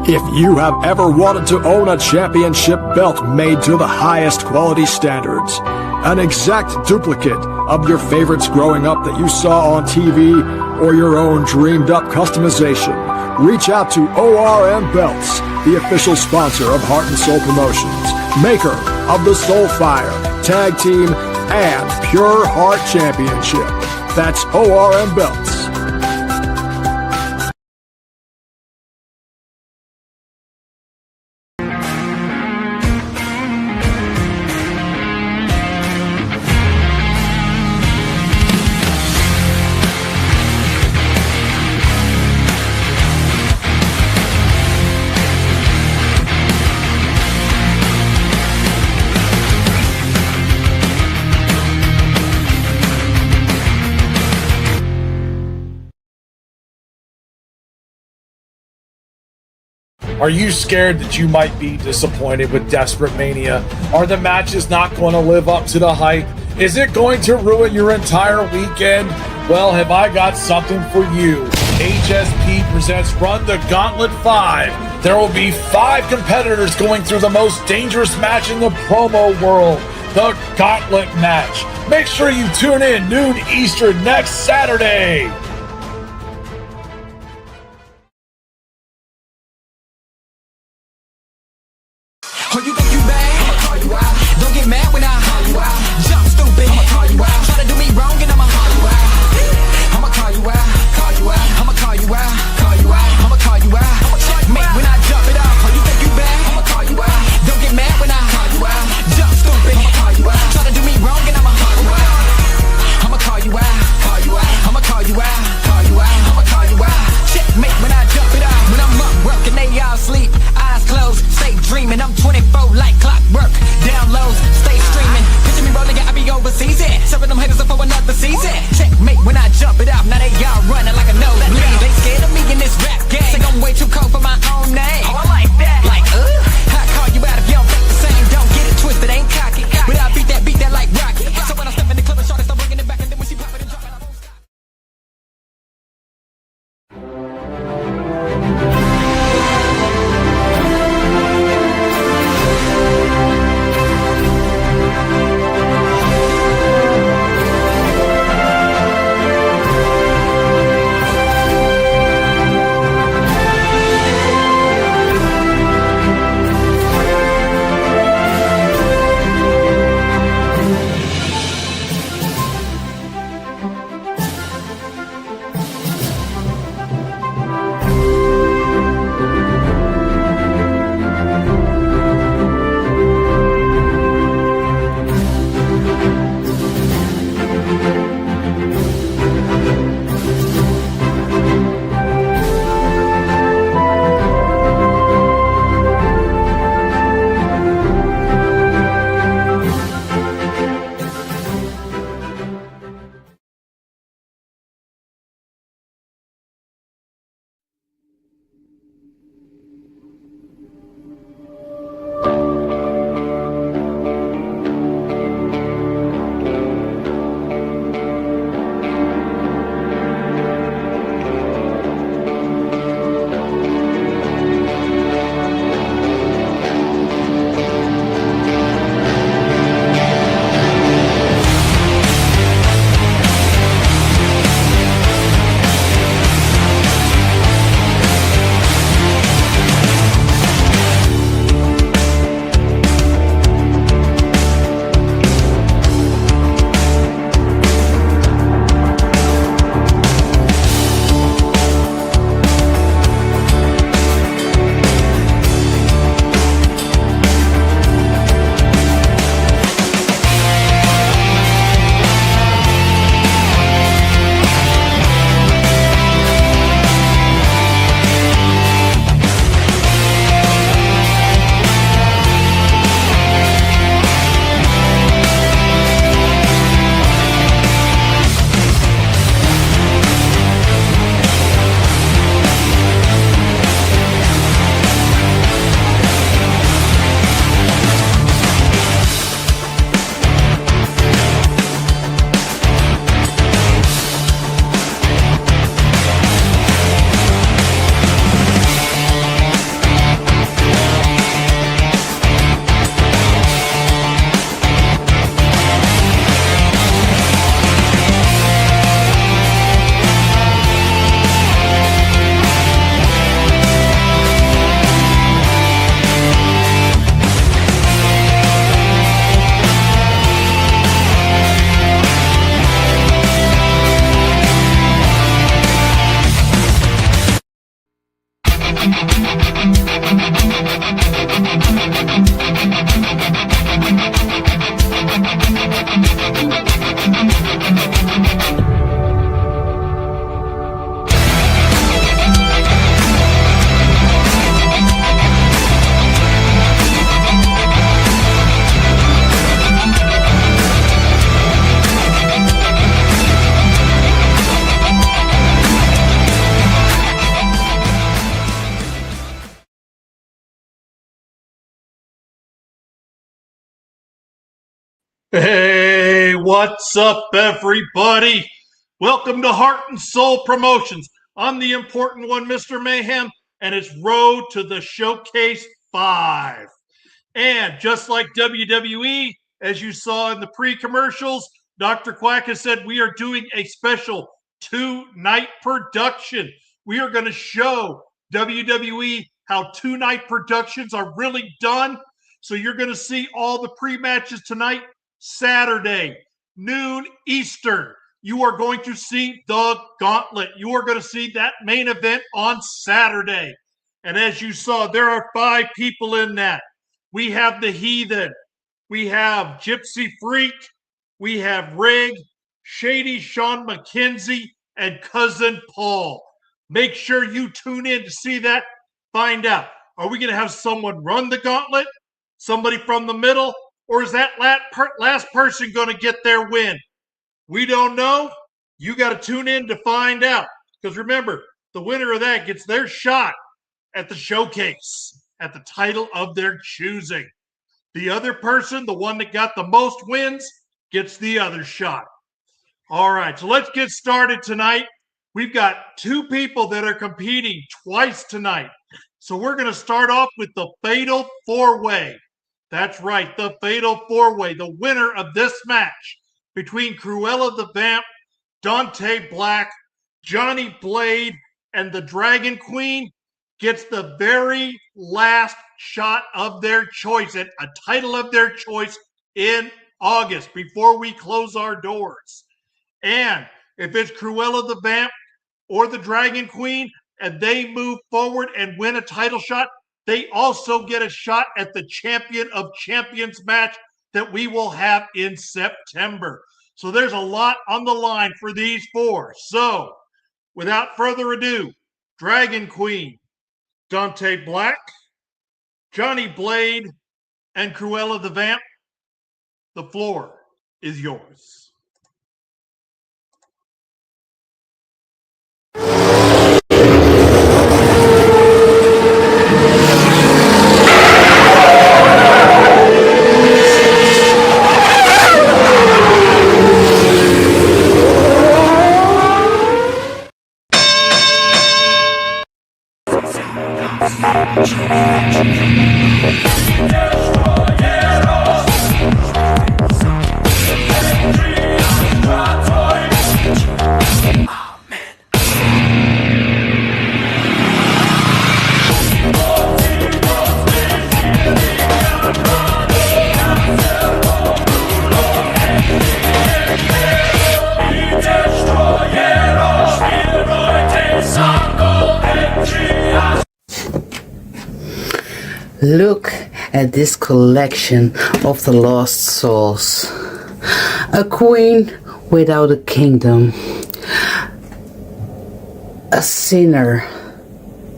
If you have ever wanted to own a championship belt made to the highest quality standards, an exact duplicate of your favorites growing up that you saw on TV, or your own dreamed up customization, reach out to ORM Belts, the official sponsor of Heart and Soul Promotions, maker of the Soulfire, Tag Team, and Pure Heart Championship. That's ORM Belts. Are you scared that you might be disappointed with Desperate Mania? Are the matches not going to live up to the hype? Is it going to ruin your entire weekend? Well, have I got something for you. HSP presents Run the Gauntlet 5. There will be 5 competitors going through the most dangerous match in the promo world, the Gauntlet match. Make sure you tune in noon Eastern next Saturday. Oh, you think you bad? I'ma call you out. Don't get mad when I call you out. Jump stupid. I'ma call you out. Try to do me wrong and I'ma call you out. I'ma call you out. Call you out. I'ma call you out. Call you out. I'ma call you out. Mate, when I jump it off. Oh, you think you bad? I'ma call you out. Don't get mad when I call you out. Jump stupid. I'ma call you out. Try to do me wrong and I'ma call you out. I'ma call you out. Call you out. I'ma call you out. Call you out. I'ma call you out. Checkmate when I jump it off. When I'm up working, they all sleep. Eyes closed, stay dreaming. I'm 24 like clockwork. Downloads, stay streaming. Picture me rolling, yeah, I be overseas. Serving them haters up for another season. Checkmate when I jump it off. Now they all running like a nosebleed. They scared of me in this rap game. Say I'm way too cold for my own name. Oh, I like that. Like, I call you out if you don't think the same. Don't get it twisted, ain't cocky. But I beat that like Rocky. So when I step in the club and shorty start bringing it back, and then when she pop it and drop it, I won't stop. Hey, what's up, everybody? Welcome to Heart and Soul Promotions. I'm the important one, Mr. Mayhem, and it's Road to the Showcase 5. And just like WWE, as you saw in the pre-commercials, Dr. Quack has said we are doing a special 2-night production. We are going to show WWE how 2-night productions are really done. So you're going to see all the pre-matches tonight, Saturday, noon Eastern. You are going to see the Gauntlet. You are going to see that main event on Saturday. And as you saw, there are 5 people in that. We have the Heathen. We have Gypsy Freak. We have Rig, Shady Sean McKenzie, and Cousin Paul. Make sure you tune in to see that. Find out. Are we going to have someone run the gauntlet? Somebody from the middle? Or is that last person going to get their win? We don't know. You got to tune in to find out. Because remember, the winner of that gets their shot at the showcase, at the title of their choosing. The other person, the one that got the most wins, gets the other shot. All right, so let's get started tonight. We've got 2 people that are competing twice tonight. So we're going to start off with the Fatal 4-Way. That's right, the Fatal 4-Way. The winner of this match between Cruella the Vamp, Dante Black, Johnny Blade, and the Dragon Queen gets the very last shot of their choice, a title of their choice in August before we close our doors. And if it's Cruella the Vamp or the Dragon Queen and they move forward and win a title shot, they also get a shot at the Champion of Champions match that we will have in September. So there's a lot on the line for these 4. So without further ado, Dragon Queen, Dante Black, Johnny Blade, and Cruella the Vamp, the floor is yours. Look at this collection of the lost souls. A queen without a kingdom. A sinner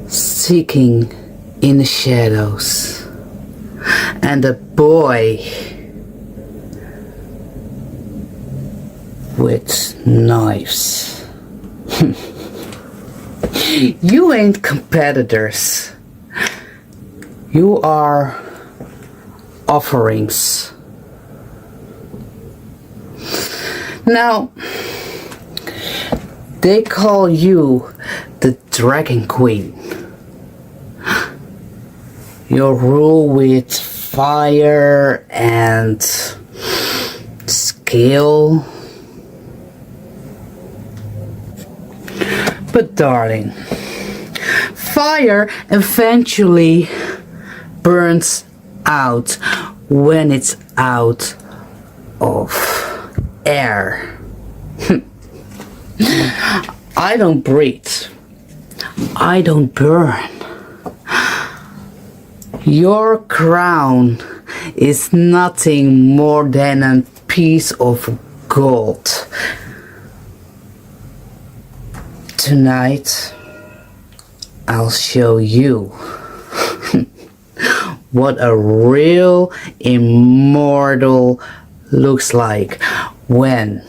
seeking in the shadows. And a boy with knives. You ain't competitors. You are offerings. Now, they call you the Dragon Queen. You rule with fire and skill. But darling, fire eventually burns out when it's out of air. I don't breathe. I don't burn. Your crown is nothing more than a piece of gold. Tonight, I'll show you what a real immortal looks like when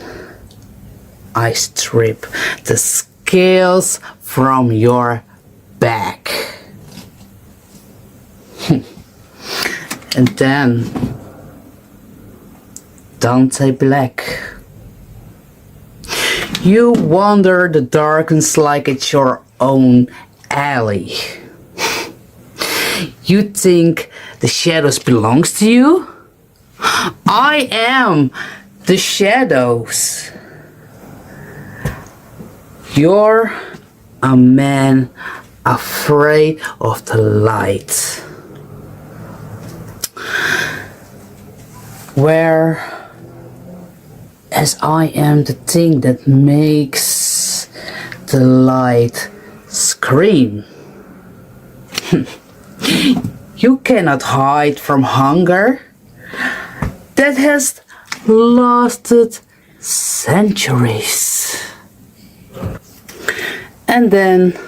I strip the scales from your back. And then Dante Black. You wander the darkness like it's your own alley. You think the shadows belongs to you? I am the shadows. You're a man afraid of the light. Whereas I am the thing that makes the light scream. You cannot hide from hunger that has lasted centuries. And then,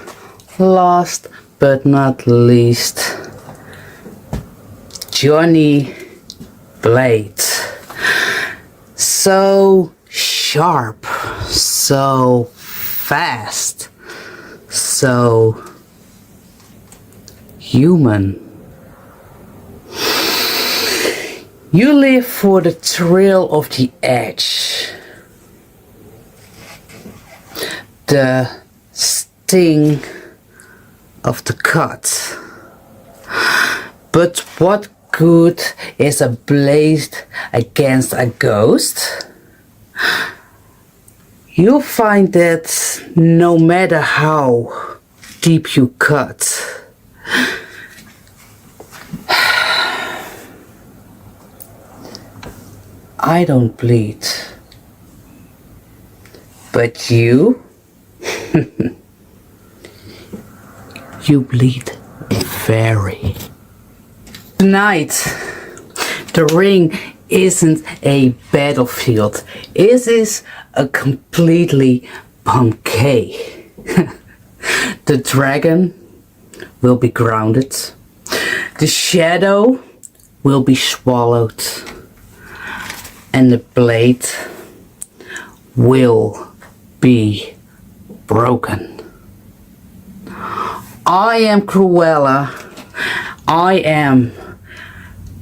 last but not least, Johnny Blade. So sharp, so fast, so human. You live for the thrill of the edge, the sting of the cut. But what good is a blade against a ghost? You'll find that no matter how deep you cut, I don't bleed. But you? You bleed very. Tonight, the ring isn't a battlefield. It is a completely Pompeii. The dragon will be grounded. The shadow will be swallowed. And the blade will be broken. I am Cruella. I am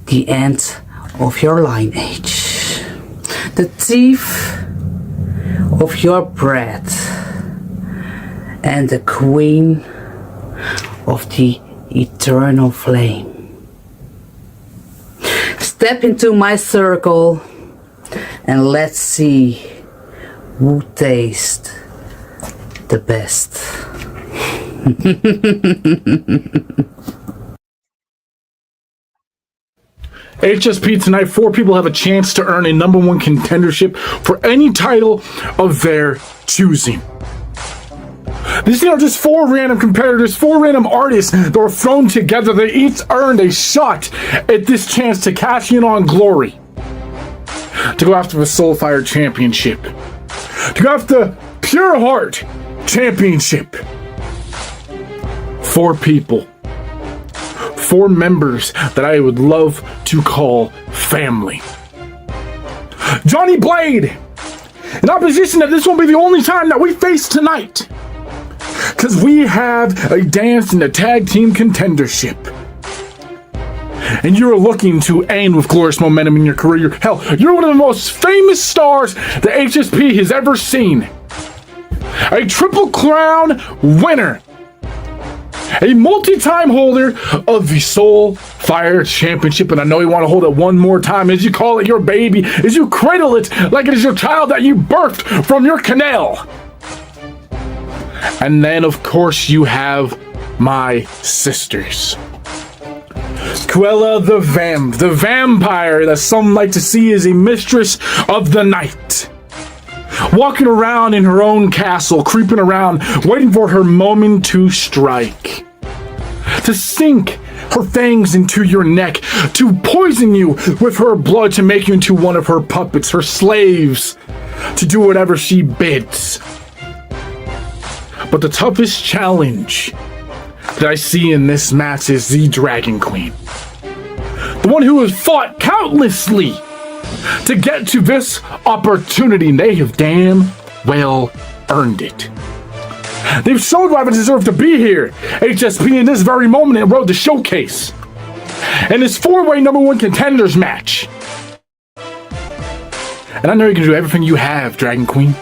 the end of your lineage, the thief of your bread, and the queen of the eternal flame. Step into my circle and let's see who tastes the best. HSP tonight, 4 people have a chance to earn a #1 contendership for any title of their choosing. These are just 4 random competitors, 4 random artists that were thrown together. They each earned a shot at this chance to cash in on glory, to go after the Soulfire Championship, to go after Pure Heart Championship. 4 people. 4 members that I would love to call family. Johnny Blade, in opposition that this won't be the only time that we face tonight, because we have a dance in the tag team contendership. And you're looking to end with glorious momentum in your career. Hell, you're one of the most famous stars the HSP has ever seen. A Triple Crown winner. A multi-time holder of the Soulfire Championship, and I know you want to hold it one more time as you call it your baby, as you cradle it like it is your child that you birthed from your canal. And then, of course, you have my sisters. Cruella the vampire that some like to see as a mistress of the night. Walking around in her own castle, creeping around, waiting for her moment to strike. To sink her fangs into your neck, to poison you with her blood, to make you into one of her puppets, her slaves, to do whatever she bids. But the toughest challenge that I see in this match is the Dragon Queen. The one who has fought countlessly to get to this opportunity, and they have damn well earned it. They've shown why they deserve to be here. HSP in this very moment and Road to Showcase. In this 4-way #1 contenders match. And I know you can do everything you have, Dragon Queen.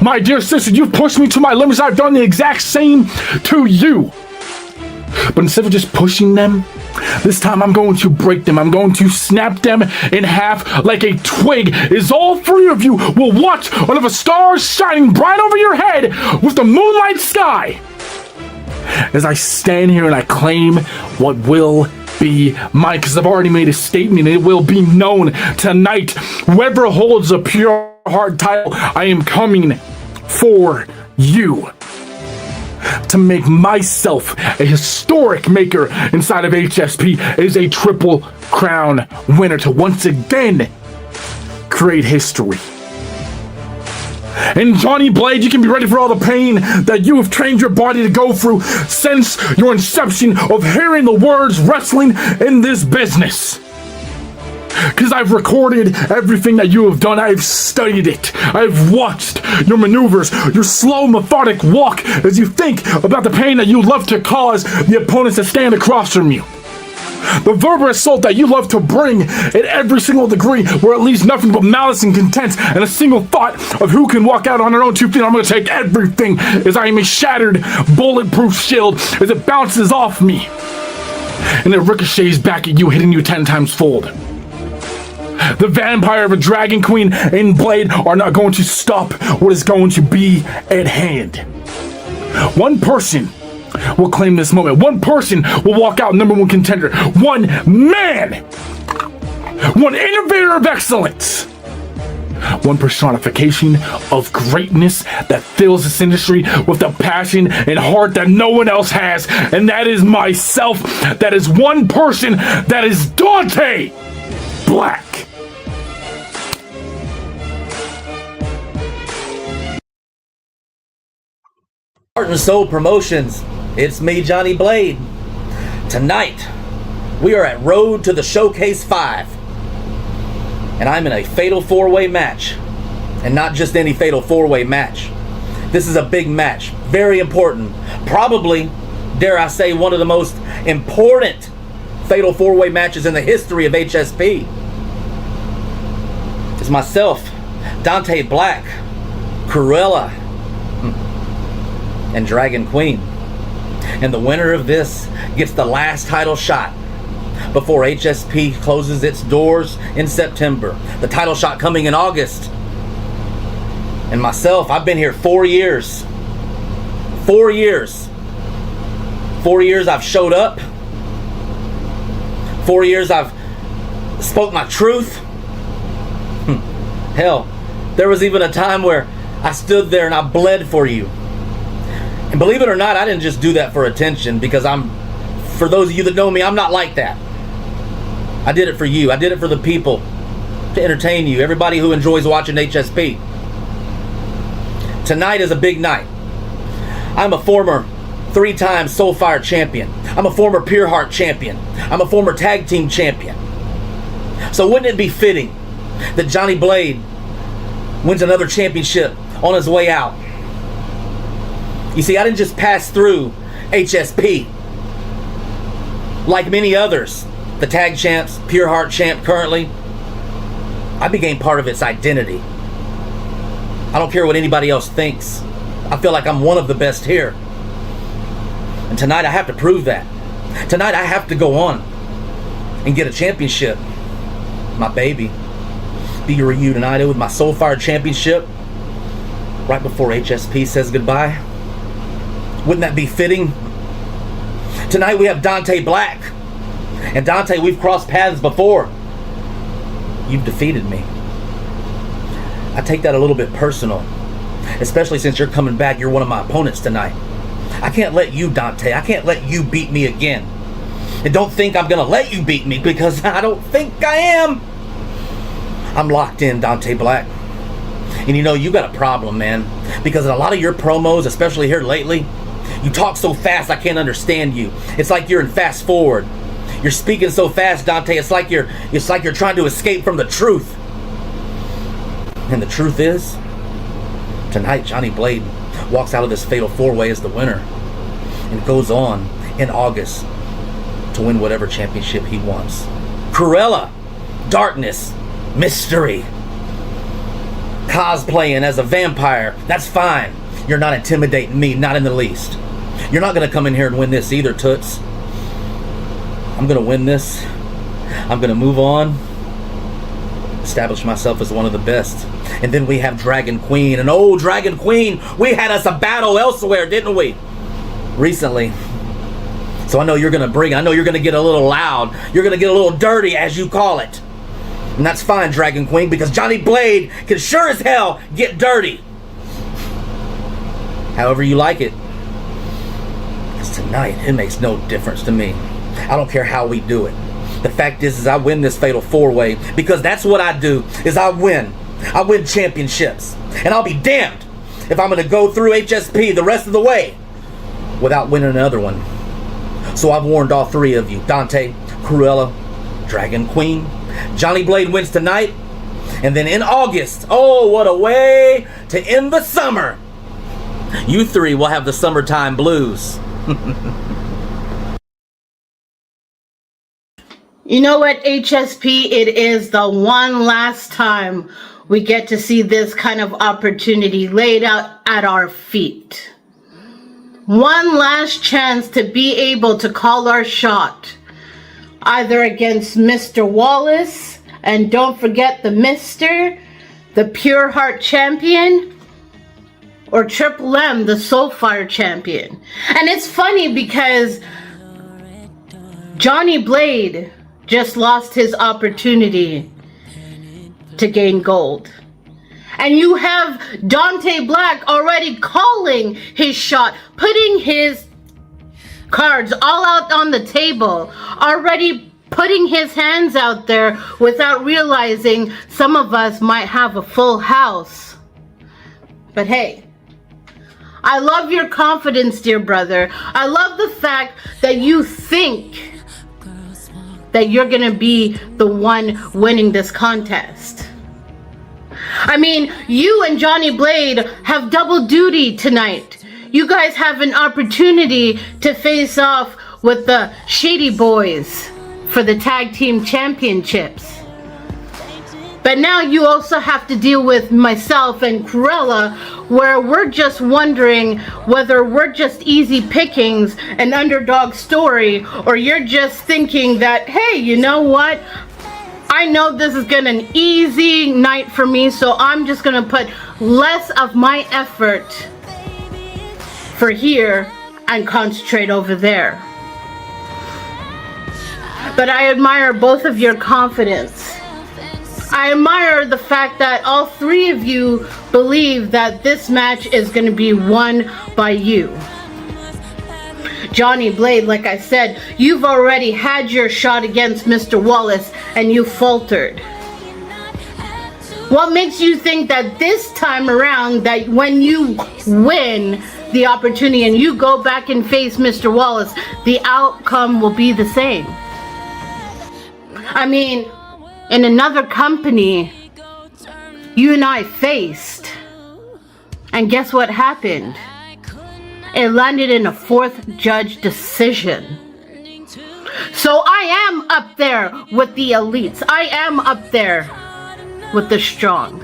My dear sister, you've pushed me to my limits. I've done the exact same to you. But instead of just pushing them, this time I'm going to break them. I'm going to snap them in half like a twig, as all three of you will watch one of the stars shining bright over your head with the moonlight sky. As I stand here and I claim what will be mine, because I've already made a statement, it will be known tonight. Whoever holds a pure heart title, I am coming for you to make myself a historic maker inside of HSP as a Triple Crown winner, to once again create history. And Johnny Blade, you can be ready for all the pain that you have trained your body to go through since your inception of hearing the words wrestling in this business. Because I've recorded everything that you have done. I've studied it. I've watched your maneuvers, your slow, methodic walk as you think about the pain that you love to cause the opponents that stand across from you. The verbal assault that you love to bring at every single degree, where it leaves nothing but malice and contempt and a single thought of who can walk out on their own 2 feet. I'm going to take everything as I am a shattered, bulletproof shield as it bounces off me. And it ricochets back at you, hitting you 10 times fold. The vampire of a Dragon Queen and Blade are not going to stop what is going to be at hand. One person will claim this moment. One person will walk out #1 contender. One man. One innovator of excellence. One personification of greatness that fills this industry with the passion and heart that no one else has. And that is myself. That is one person. That is Dante Black. Heart and Soul Promotions. It's me, Johnny Blade. Tonight, we are at Road to the Showcase 5. And I'm in a fatal 4-way match. And not just any fatal 4-way match. This is a big match. Very important. Probably, dare I say, one of the most important fatal 4-way matches in the history of HSP. It's myself, Dante Black, Cruella, and Dragon Queen. And the winner of this gets the last title shot before HSP closes its doors in September. The title shot coming in August. And myself, I've been here 4 years. 4 years. 4 years I've showed up. 4 years I've spoke my truth. Hell, there was even a time where I stood there and I bled for you. And believe it or not, I didn't just do that for attention, because for those of you that know me, I'm not like that. I did it for you. I did it for the people, to entertain you, everybody who enjoys watching HSP. Tonight is a big night. I'm a former 3-time Soulfire champion. I'm a former Pure Heart champion. I'm a former tag team champion. So wouldn't it be fitting that Johnny Blade wins another championship on his way out? You see, I didn't just pass through HSP like many others. The tag champs, Pure Heart champ currently. I became part of its identity. I don't care what anybody else thinks. I feel like I'm one of the best here. And tonight I have to prove that. Tonight I have to go on and get a championship. My baby. Be reunited with my Soulfire championship right before HSP says goodbye. Wouldn't that be fitting? Tonight we have Dante Black. And Dante, we've crossed paths before. You've defeated me. I take that a little bit personal, especially since you're coming back. You're one of my opponents tonight. I can't let you, Dante, I can't let you beat me again. And don't think I'm gonna let you beat me, because I don't think I am. I'm locked in, Dante Black. And you know, you got a problem, man, because in a lot of your promos, especially here lately, you talk so fast I can't understand you. It's like you're in fast forward. You're speaking so fast, Dante, it's like you're trying to escape from the truth. And the truth is, tonight Johnny Blade walks out of this fatal 4-way as the winner and goes on in August to win whatever championship he wants. Cruella, darkness, mystery, cosplaying as a vampire. That's fine. You're not intimidating me, not in the least. You're not gonna come in here and win this either, Toots. I'm gonna win this. I'm gonna move on, establish myself as one of the best. And then we have Dragon Queen. And oh, Dragon Queen, we had us a battle elsewhere, didn't we? Recently. So I know you're gonna get a little loud. You're gonna get a little dirty, as you call it. And that's fine, Dragon Queen, because Johnny Blade can sure as hell get dirty. However you like it. Because tonight, it makes no difference to me. I don't care how we do it. The fact is I win this Fatal 4-Way, because that's what I do, is I win. I win championships. And I'll be damned if I'm going to go through HSP the rest of the way without winning another one. So I've warned all three of you, Dante, Cruella, Dragon Queen. Johnny Blade wins tonight, and then in August, oh, what a way to end the summer. You three will have the summertime blues. You know what, HSP? It is the one last time we get to see this kind of opportunity laid out at our feet. One last chance to be able to call our shot. Either against Mr. Wallace, and don't forget the Mr., the Pure Heart Champion, or Triple M, the Soulfire Champion. And it's funny because Johnny Blade just lost his opportunity to gain gold. And you have Dante Black already calling his shot, putting his cards all out on the table, already putting his hands out there without realizing some of us might have a full house. But hey, I love your confidence, dear brother. I love the fact that you think that you're gonna be the one winning this contest. I mean, you and Johnny Blade have double duty tonight. You guys have an opportunity to face off with the Shady Boys for the Tag Team Championships. But now you also have to deal with myself and Cruella, where we're just wondering whether we're just easy pickings, an underdog story, or you're just thinking that, hey, you know what? I know this is gonna be an easy night for me, so I'm just gonna put less of my effort for here and concentrate over there. But I admire both of your confidence. I admire the fact that all three of you believe that this match is going to be won by you. Johnny Blade, like I said, you've already had your shot against Mr. Wallace and you faltered. What makes you think that this time around, that when you win the opportunity and you go back and face Mr. Wallace, the outcome will be the same? I mean, in another company, you and I faced, and guess what happened? It landed in a fourth judge decision. So I am up there with the elites. I am up there with the strong.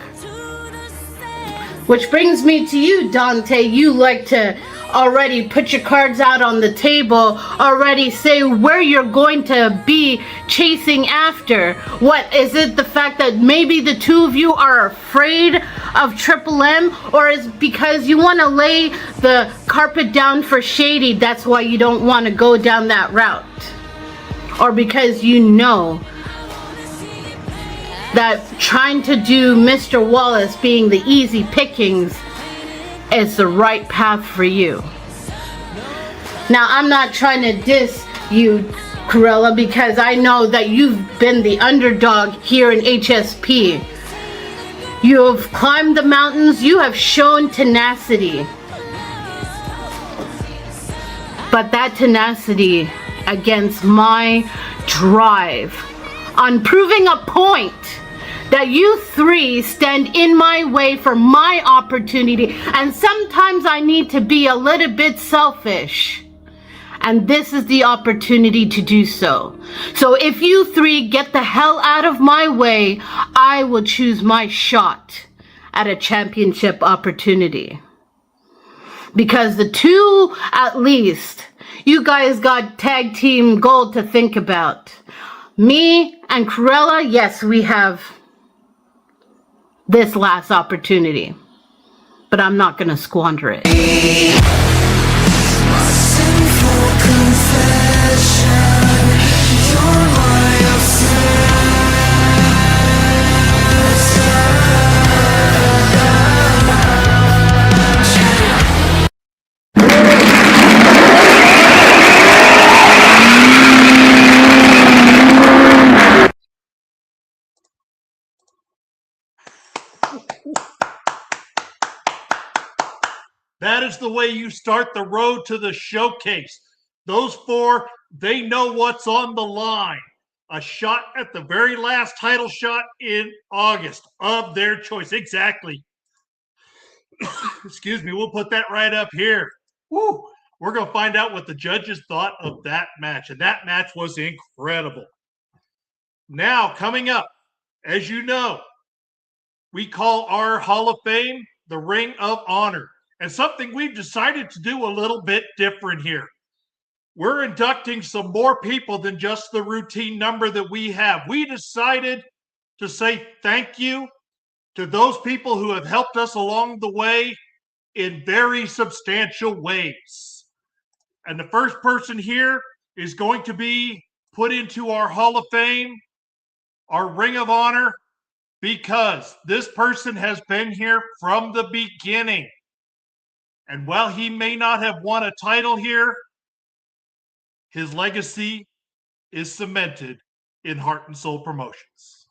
Which brings me to you, Dante. You like to already put your cards out on the table, already say where you're going to be chasing after. What, is it the fact that maybe the two of you are afraid of Triple M? Or is it because you want to lay the carpet down for Shady, that's why you don't want to go down that route? Or because you know that trying to do Mr. Wallace being the easy pickings is the right path for you? Now, I'm not trying to diss you, Cruella, because I know that you've been the underdog here in HSP. You have climbed the mountains, you have shown tenacity. But that tenacity against my drive on proving a point that you three stand in my way for my opportunity, and sometimes I need to be a little bit selfish. And this is the opportunity to do so. So if you three get the hell out of my way, I will choose my shot at a championship opportunity. Because the two, at least, you guys got tag team gold to think about. Me and Cruella, yes, we have this last opportunity. But I'm not going to squander it. That is the way you start the road to the showcase. Those four, they know what's on the line. A shot at the very last title shot in August of their choice. Exactly. Excuse me, we'll put that right up here. Woo! We're going to find out what the judges thought of that match. And that match was incredible. Now, coming up, as you know, we call our Hall of Fame the Ring of Honor. And something we've decided to do a little bit different here. We're inducting some more people than just the routine number that we have. We decided to say thank you to those people who have helped us along the way in very substantial ways. And the first person here is going to be put into our Hall of Fame, our Ring of Honor, because this person has been here from the beginning. And while he may not have won a title here, his legacy is cemented in Heart and Soul Promotions.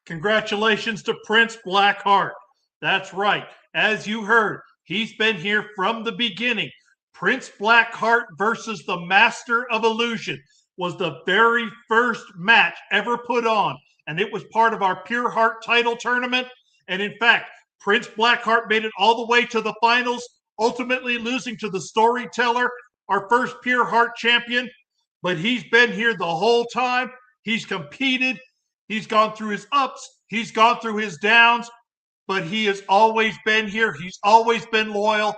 Congratulations to Prince Blackheart. That's right. As you heard, he's been here from the beginning. Prince Blackheart versus the Master of Illusion was the very first match ever put on, and it was part of our Pure Heart title tournament. And in fact, Prince Blackheart made it all the way to the finals, ultimately losing to the Storyteller, our first Pure Heart champion. But he's been here the whole time. He's competed. He's gone through his ups. He's gone through his downs. But he has always been here. He's always been loyal.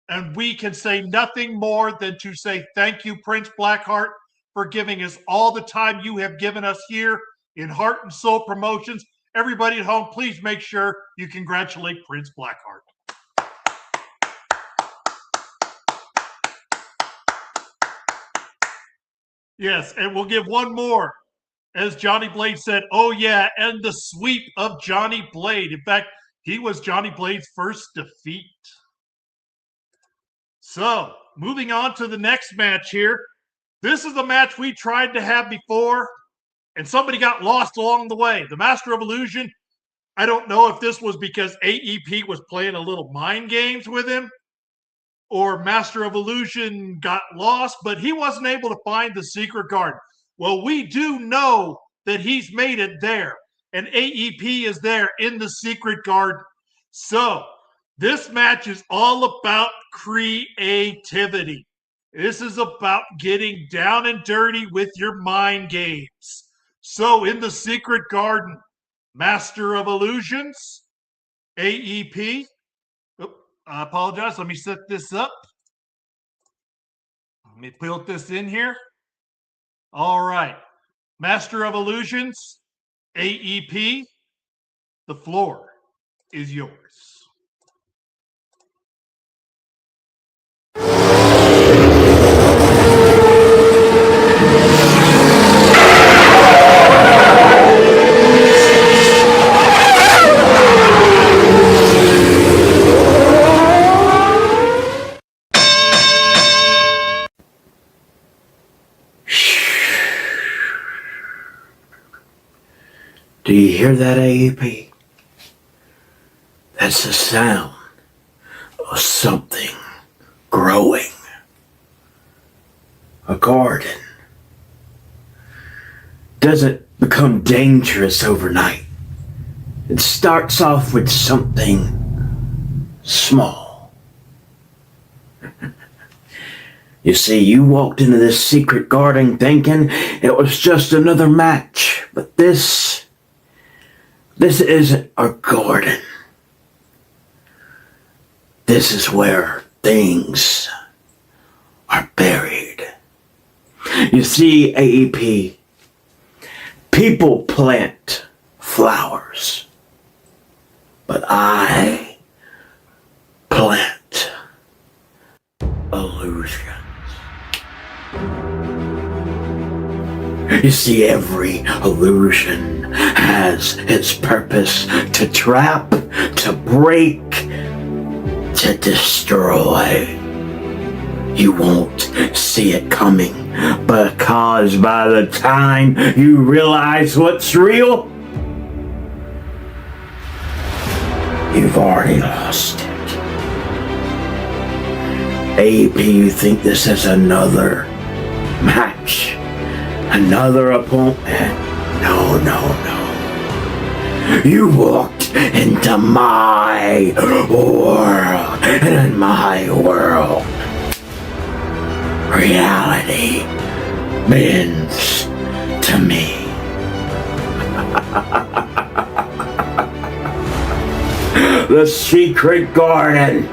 And we can say nothing more than to say thank you, Prince Blackheart, for giving us all the time you have given us here in Heart and Soul Promotions. Everybody at home, please make sure you congratulate Prince Blackheart. Yes, and we'll give one more. as Johnny Blade said, oh yeah, and the sweep of Johnny Blade. In fact, he was Johnny Blade's first defeat. So, moving on to the next match here. This is the match we tried to have before, and somebody got lost along the way. The Master of Illusion, I don't know if this was because AEP was playing a little mind games with him, or Master of Illusion got lost, but he wasn't able to find the secret garden. Well, we do know that he's made it there, and AEP is there in the secret garden. So, this match is all about creativity. This is about getting down and dirty with your mind games. So, in the secret garden, Master of Illusions, AEP. I apologize. Let me set this up. Let me put this in here. All right. Master of Illusions, AEP. The floor is yours. Do you hear that, AEP? That's the sound of something growing. A garden doesn't become dangerous overnight. It starts off with something small. You see, you walked into this secret garden thinking it was just another match, but this isn't a garden. This is where things are buried. You see, AEP, people plant flowers, but I plant illusions. You see, every illusion has its purpose: to trap, to break, to destroy. You won't see it coming, because by the time you realize what's real, you've already lost it. AEP, you think this is another match? Another opponent? No, no, no. You walked into my world, and in my world, reality bends to me. The secret garden.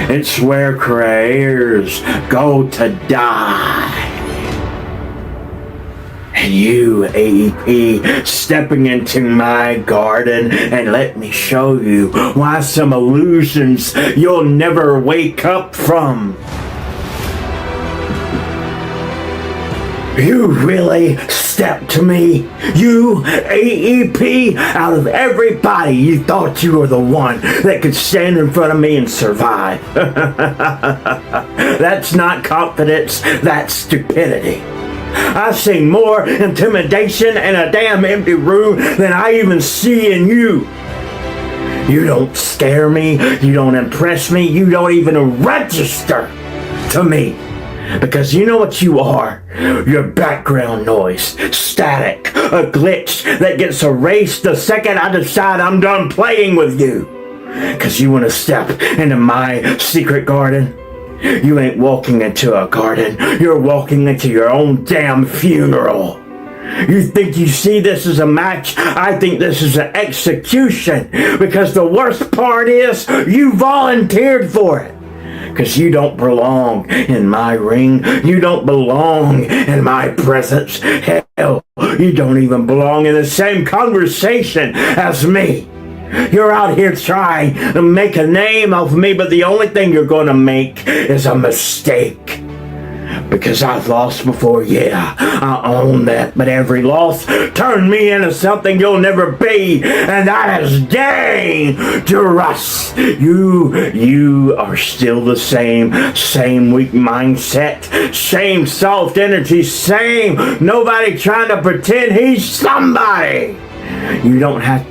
It's where creators go to die. And you, AEP, stepping into my garden, and let me show you why some illusions you'll never wake up from. You really stepped to me? You, AEP, out of everybody, you thought you were the one that could stand in front of me and survive. That's not confidence, that's stupidity. I've seen more intimidation in a damn empty room than I even see in you. You don't scare me, you don't impress me, you don't even register to me. Because you know what you are. You're background noise, static, a glitch that gets erased the second I decide I'm done playing with you. Because you want to step into my secret garden. You ain't walking into a garden. You're walking into your own damn funeral. You think you see this as a match? I think this is an execution. Because the worst part is, you volunteered for it. Because you don't belong in my ring. You don't belong in my presence. Hell, you don't even belong in the same conversation as me. You're out here trying to make a name of me, but the only thing you're going to make is a mistake. Because I've lost before, yeah, I own that. But every loss turned me into something you'll never be, and that is dangerous. You are still the same weak mindset, same soft energy, same nobody trying to pretend he's somebody. You don't have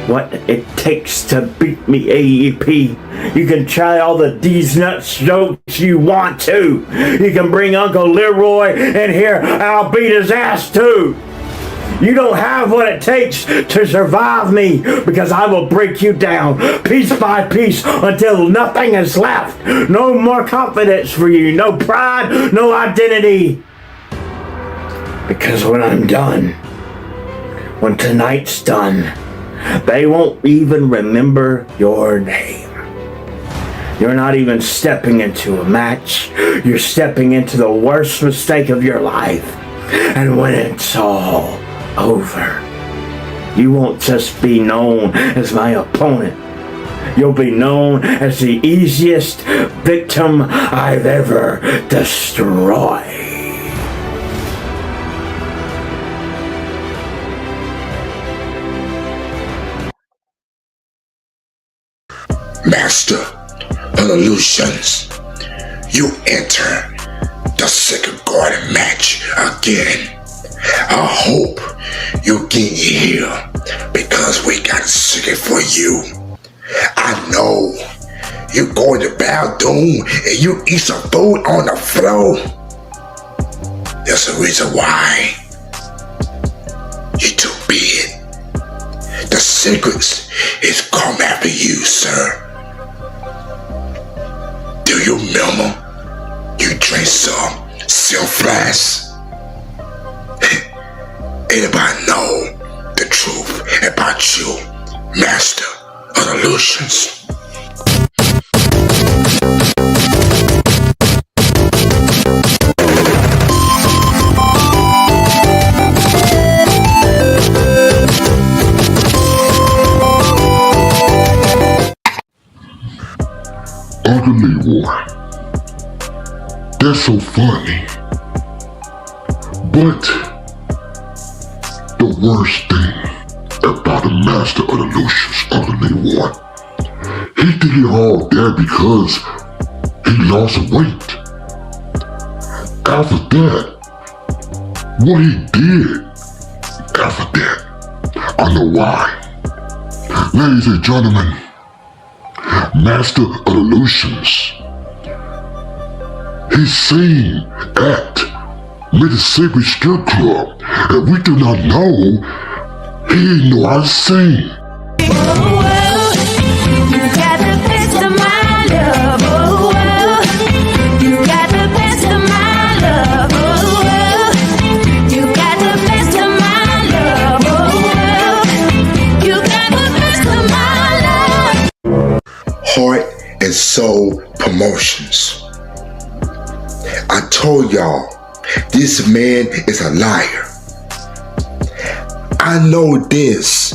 what it takes to beat me, AEP. You can try all the D's nuts jokes you want to. You can bring Uncle Leroy in here, I'll beat his ass too. You don't have what it takes to survive me, because I will break you down piece by piece until nothing is left. No more confidence for you, no pride, no identity. Because when I'm done, when tonight's done, they won't even remember your name. You're not even stepping into a match. You're stepping into the worst mistake of your life. And when it's all over, you won't just be known as my opponent. You'll be known as the easiest victim I've ever destroyed. Master of Illusions, you enter the second garden match again. I hope you get here because we got a secret for you. I know you're going to bow down and you eat some food on the floor. There's a reason why. You're too big. The secrets is come after you, sir. Do you remember you drank some self-flash? Anybody know the truth about you, Master of Illusions? Ugly War. That's so funny. But the worst thing about the Master of Illusions, Ugly War, he did it all there because he lost weight. After that, what he did after that, I know why. Ladies and gentlemen, Master of Illusions, he's seen at Mississippi Strip Club, and we do not know he ain't know how to sing. Heart and Soul Promotions. I told y'all, this man is a liar. I know this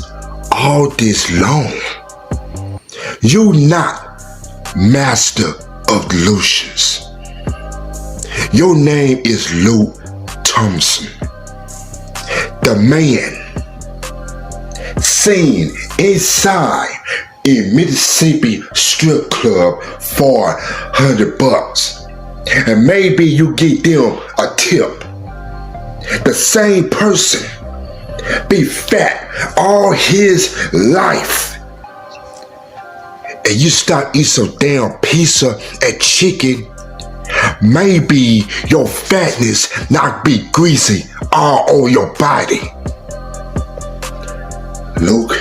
all this long. You not Master of Illusions. Your name is Luke Thompson. The man seen inside in Mississippi Strip Club for $100. And maybe you get them a tip. The same person be fat all his life. And you start eating some damn pizza and chicken. Maybe your fatness not be greasy all over your body. Luke,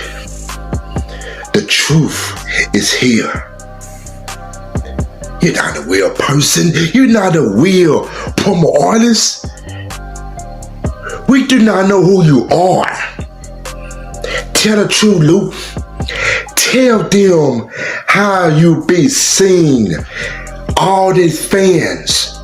the truth is here. You're not a real person. You're not a real promo artist. We do not know who you are. Tell the truth, Luke. Tell them how you be seen. All these fans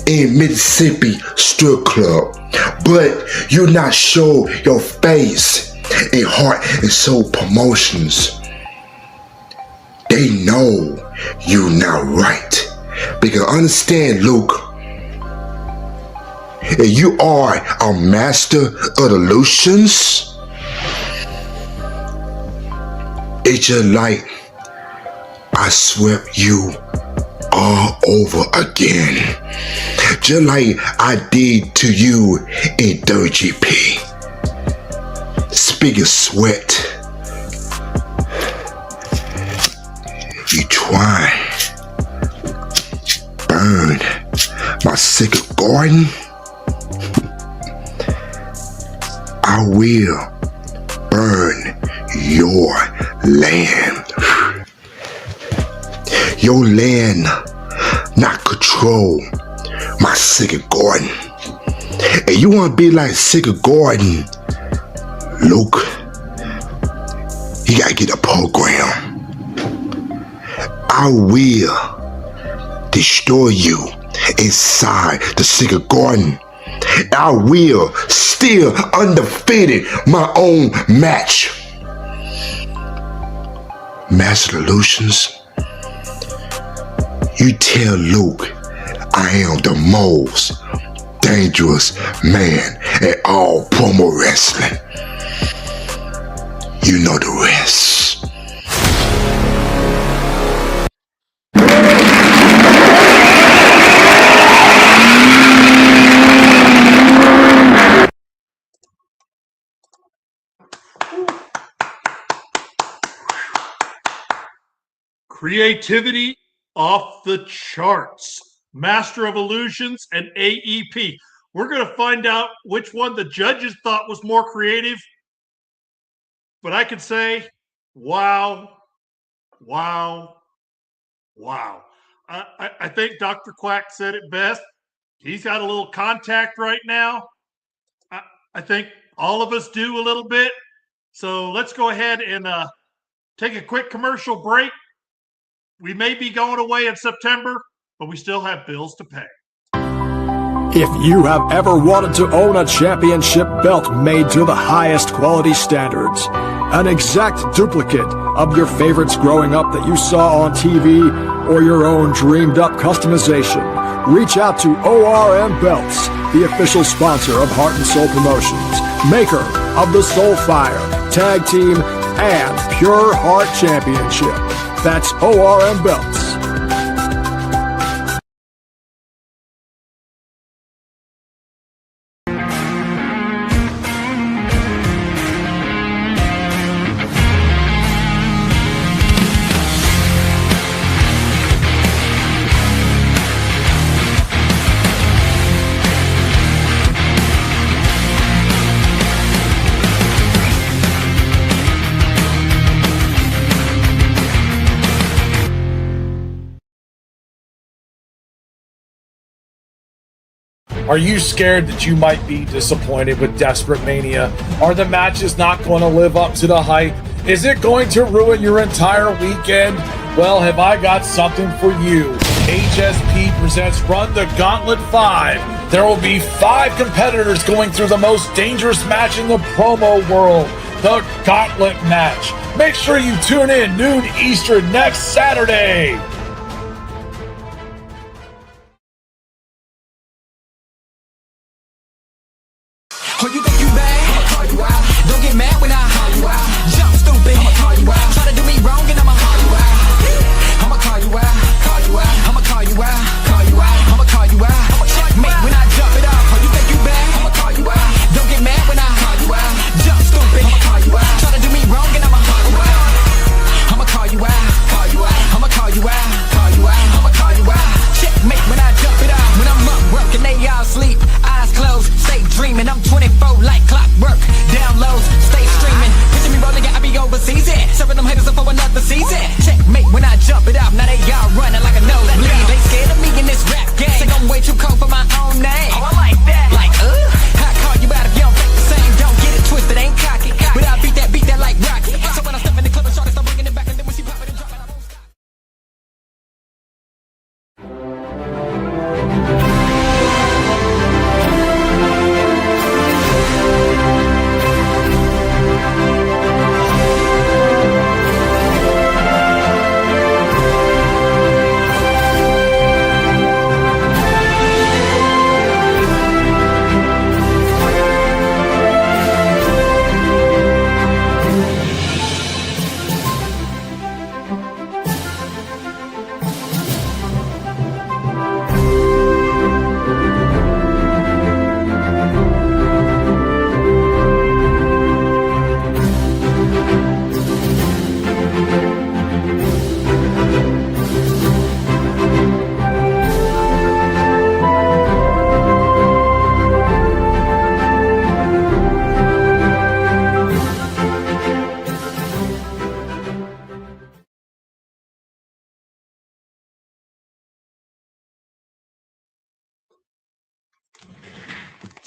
in Mississippi Strip Club, but you not show your face in Heart and Soul Promotions. They know you not right. Because understand, Luke, and you are a master of illusions? It's just like I swept you all over again, just like I did to you in WGP. Speaking of sweat, you try burn my secret garden. I will burn your land. Your land not control my secret garden. And you want to be like secret garden, Luke, you got to get a program. I will destroy you inside the secret garden. I will still undefeated my own match. Master Illusions, you tell Luke I am the most dangerous man at all promo wrestling. You know the rest. Creativity off the charts. Master of Illusions and AEP. We're going to find out which one the judges thought was more creative. But I can say, wow, wow, wow. I think Dr. Quack said it best. He's got a little contact right now. I think all of us do a little bit. So let's go ahead and take a quick commercial break. We may be going away in September, but we still have bills to pay. If you have ever wanted to own a championship belt made to the highest quality standards, an exact duplicate of your favorites growing up that you saw on TV, or your own dreamed up customization, reach out to ORM Belts, the official sponsor of Heart and Soul Promotions, maker of the Soul Fire, Tag Team, and Pure Heart Championship. That's ORM Belts. Are you scared that you might be disappointed with Desperate Mania? Are the matches not going to live up to the hype? Is it going to ruin your entire weekend? Well, have I got something for you. HSP presents Run the Gauntlet 5. There will be 5 competitors going through the most dangerous match in the promo world, the Gauntlet match. Make sure you tune in noon Eastern next Saturday. Oh, you think you bad? I'ma call you out. Don't get mad when I call you out. Jump stupid. I'ma call you out. Try to do me wrong and I'ma call you out. I'ma call you out. Call you out. I'ma call you out. Call you out. I'ma call you out. Checkmate when I jump it off. Oh, you think you bad? I'ma call you out. Don't get mad when I call you out. Jump stupid. I'ma call you out. Try to do me wrong and I'ma call you out. I'ma call you out. Call you out. I'ma call you out.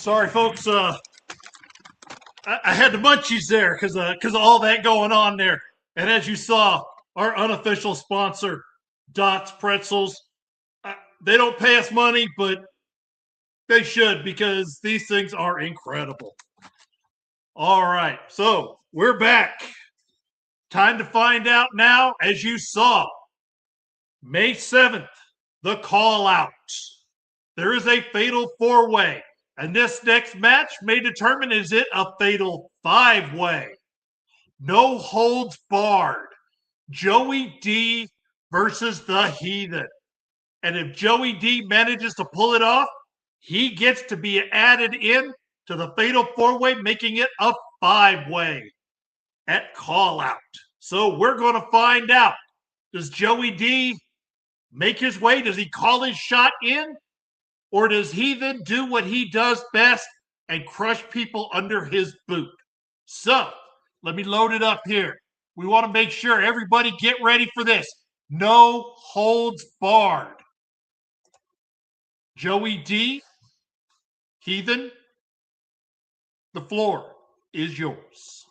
Sorry, folks. I had the munchies there because of all that going on there. And as you saw, our unofficial sponsor, Dots Pretzels, they don't pay us money, but they should because these things are incredible. All right, so we're back. Time to find out now, as you saw, May 7th, the call out. There is a fatal four-way, and this next match may determine is it a fatal five-way. No holds barred. Joey D versus the Heathen. And if Joey D manages to pull it off, he gets to be added in to the fatal four-way, making it a five-way at call out. So we're going to find out. Does Joey D make his way? Does he call his shot in? Or does Heathen do what he does best and crush people under his boot? So let me load it up here. We want to make sure everybody get ready for this. No holds barred. Joey D, Heathen, the floor is yours.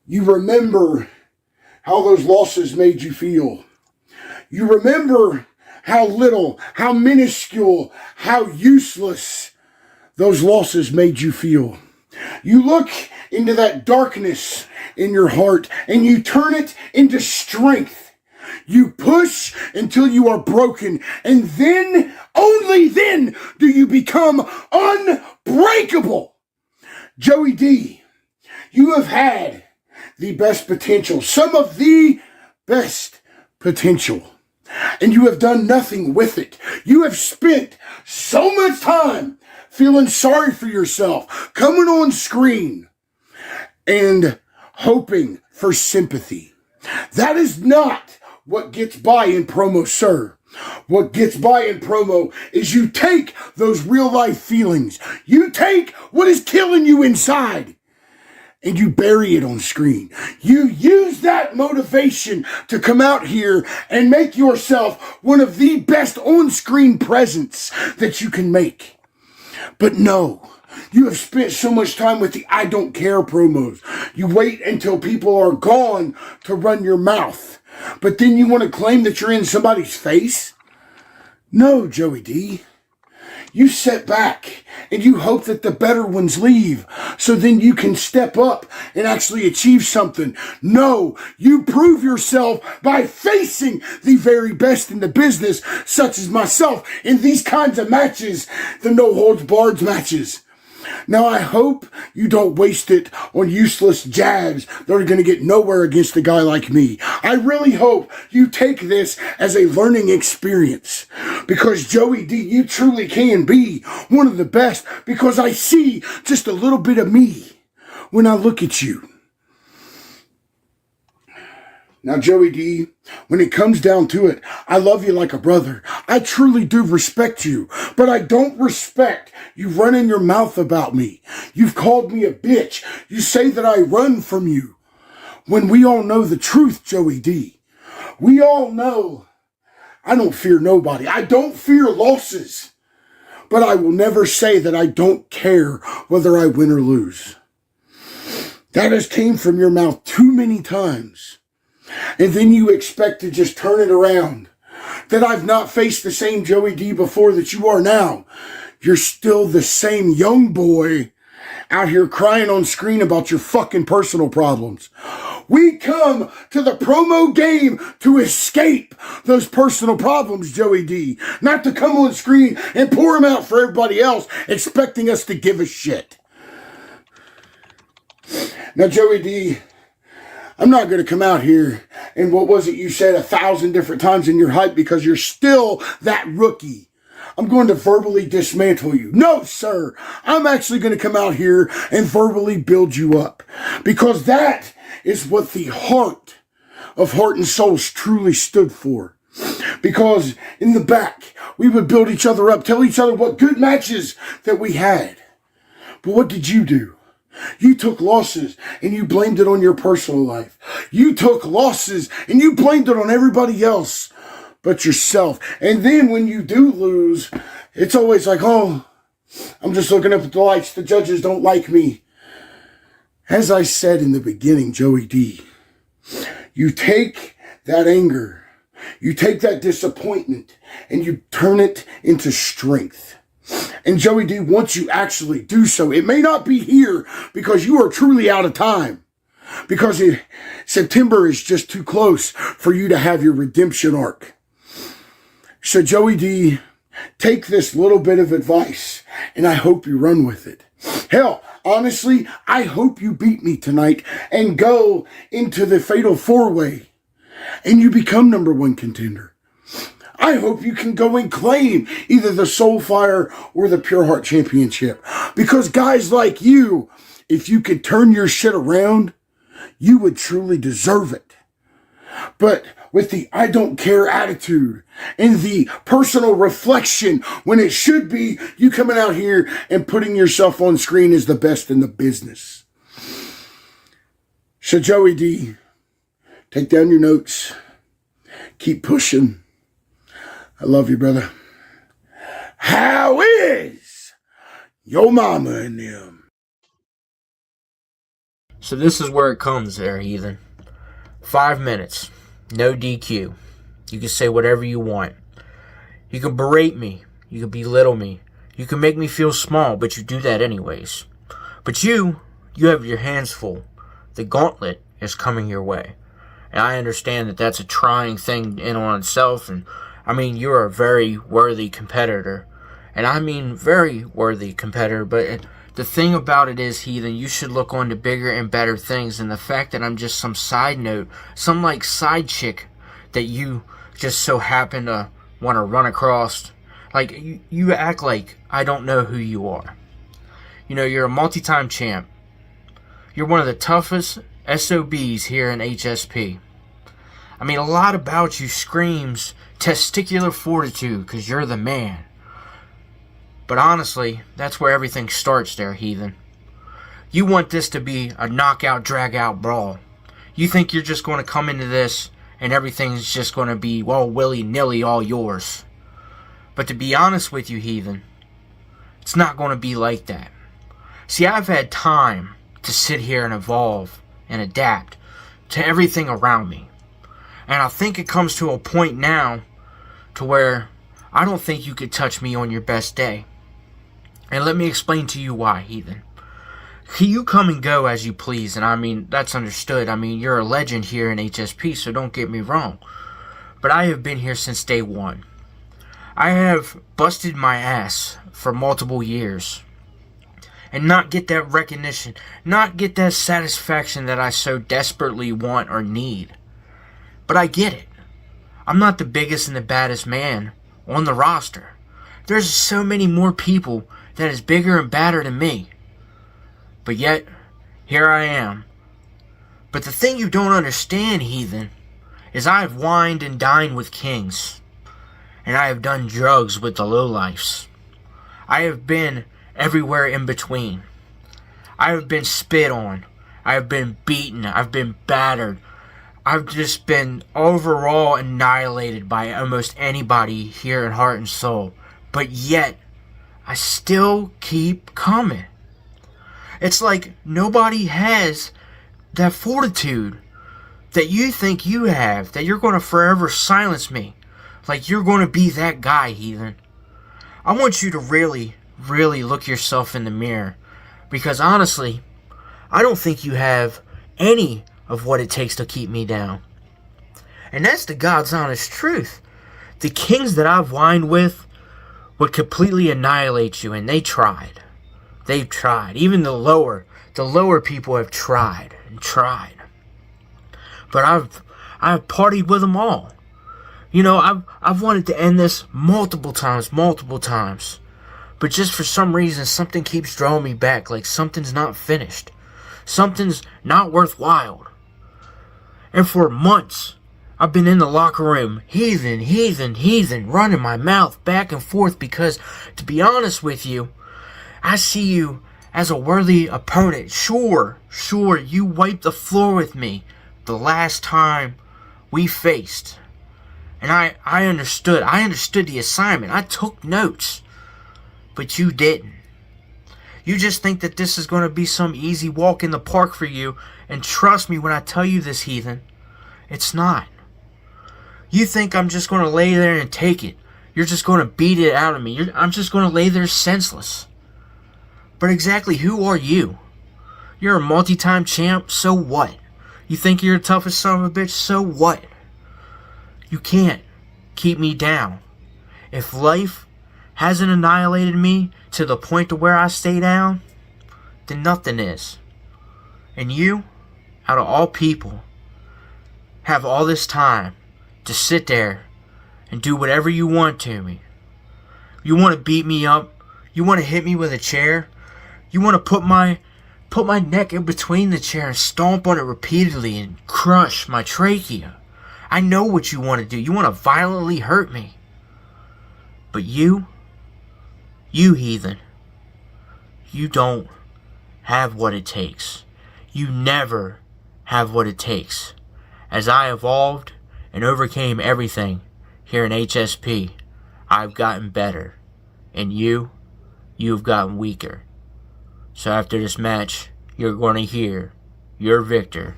You remember how those losses made you feel. You remember how little, how minuscule, how useless those losses made you feel. You look into that darkness in your heart and you turn it into strength. You push until you are broken, and then, only then, do you become unbreakable. Joey D, you have had the best potential, some of the best potential, and you have done nothing with it. You have spent so much time feeling sorry for yourself, coming on screen and hoping for sympathy. That is not what gets by in promo, sir. What gets by in promo is you take those real life feelings, you take what is killing you inside, and you bury it on screen. You use that motivation to come out here and make yourself one of the best on-screen presence that you can make. But no, you have spent so much time with the I don't care promos. You wait until people are gone to run your mouth. But then you want to claim that you're in somebody's face? No, Joey D. You sit back and you hope that the better ones leave so then you can step up and actually achieve something. No, you prove yourself by facing the very best in the business, such as myself, in these kinds of matches, the no holds barred matches. Now, I hope you don't waste it on useless jabs that are going to get nowhere against a guy like me. I really hope you take this as a learning experience, because Joey D, you truly can be one of the best, because I see just a little bit of me when I look at you. Now, Joey D, when it comes down to it, I love you like a brother. I truly do respect you, but I don't respect you running your mouth about me. You've called me a bitch. You say that I run from you, when we all know the truth, Joey D. We all know I don't fear nobody. I don't fear losses, but I will never say that I don't care whether I win or lose. That has came from your mouth too many times. And then you expect to just turn it around. That I've not faced the same Joey D before that you are now. You're still the same young boy out here crying on screen about your fucking personal problems. We come to the promo game to escape those personal problems, Joey D. Not to come on screen and pour them out for everybody else, expecting us to give a shit. Now, Joey D, I'm not going to come out here and what was it you said 1,000 different times in your hype because you're still that rookie. I'm going to verbally dismantle you. No, sir. I'm actually going to come out here and verbally build you up, because that is what the heart of Heart and Souls truly stood for. Because in the back, we would build each other up, tell each other what good matches that we had. But what did you do? You took losses and you blamed it on your personal life. You took losses and you blamed it on everybody else but yourself. And then when you do lose, it's always like, oh, I'm just looking up at the lights. The judges don't like me. As I said in the beginning, Joey D, you take that anger, you take that disappointment, and you turn it into strength. And Joey D, once you actually do so, it may not be here because you are truly out of time. Because September is just too close for you to have your redemption arc. So Joey D, take this little bit of advice, and I hope you run with it. Hell, honestly, I hope you beat me tonight and go into the Fatal 4-Way and you become number 1 contender. I hope you can go and claim either the Soulfire or the Pure Heart Championship. Because guys like you, if you could turn your shit around, you would truly deserve it. But with the I don't care attitude and the personal reflection when it should be you coming out here and putting yourself on screen as the best in the business. So Joey D, take down your notes. Keep pushing. I love you, brother. How is your mama and them? So this is where it comes there, heathen. 5 minutes. No DQ. You can say whatever you want. You can berate me. You can belittle me. You can make me feel small, but you do that anyways. But you have your hands full. The gauntlet is coming your way. And I understand that that's a trying thing in on itself. And I mean, you're a very worthy competitor. And I mean very worthy competitor. But the thing about it is, heathen, you should look on to bigger and better things. And the fact that I'm just some side note, some like side chick that you just so happen to want to run across. Like, you act like I don't know who you are. You know, you're a multi-time champ. You're one of the toughest SOBs here in HSP. I mean, a lot about you screams testicular fortitude because you're the man. But honestly, that's where everything starts there, heathen. You want this to be a knockout, drag-out brawl. You think you're just going to come into this and everything's just going to be, well, willy-nilly all yours. But to be honest with you, heathen, it's not going to be like that. See, I've had time to sit here and evolve and adapt to everything around me. And I think it comes to a point now to where I don't think you could touch me on your best day. And let me explain to you why, heathen. You come and go as you please, and I mean, that's understood. I mean, you're a legend here in HSP, so don't get me wrong. But I have been here since day one. I have busted my ass for multiple years and not get that recognition, not get that satisfaction that I so desperately want or need. But I get it. I'm not the biggest and the baddest man on the roster. There's so many more people that is bigger and badder than me. But yet, here I am. But the thing you don't understand, heathen, is I have wined and dined with kings. And I have done drugs with the lowlifes. I have been everywhere in between. I have been spit on. I have been beaten. I've been battered. I've just been overall annihilated by almost anybody here in Heart and Soul. But yet, I still keep coming. It's like nobody has that fortitude that you think you have, that you're going to forever silence me. Like you're going to be that guy, heathen. I want you to really, really look yourself in the mirror. Because honestly, I don't think you have any of what it takes to keep me down. And that's the God's honest truth. The kings that I've wined with would completely annihilate you, and they tried. They've tried. Even the lower people have tried and tried. But I've partied with them all. You know, I've wanted to end this multiple times. But just for some reason, something keeps drawing me back, like something's not finished. Something's not worthwhile. And for months, I've been in the locker room, heathen, running my mouth back and forth because, to be honest with you, I see you as a worthy opponent. Sure, you wiped the floor with me the last time we faced. And I understood the assignment. I took notes. But you didn't. You just think that this is going to be some easy walk in the park for you. And trust me when I tell you this, heathen, it's not. You think I'm just going to lay there and take it. You're just going to beat it out of me. I'm just going to lay there senseless. But exactly who are you? You're a multi-time champ, so what? You think you're the toughest son of a bitch, so what? You can't keep me down. If life hasn't annihilated me to the point to where I stay down, then nothing is. And you, out of all people, have all this time to sit there and do whatever you want to me. You want to beat me up. You want to hit me with a chair. You want to put my neck in between the chair and stomp on it repeatedly and crush my trachea. I know what you want to do. You want to violently hurt me. But you heathen, you don't have what it takes. You never have what it takes. As I evolved and overcame everything here in HSP, I've gotten better. And you've gotten weaker. So after this match, you're going to hear your victor,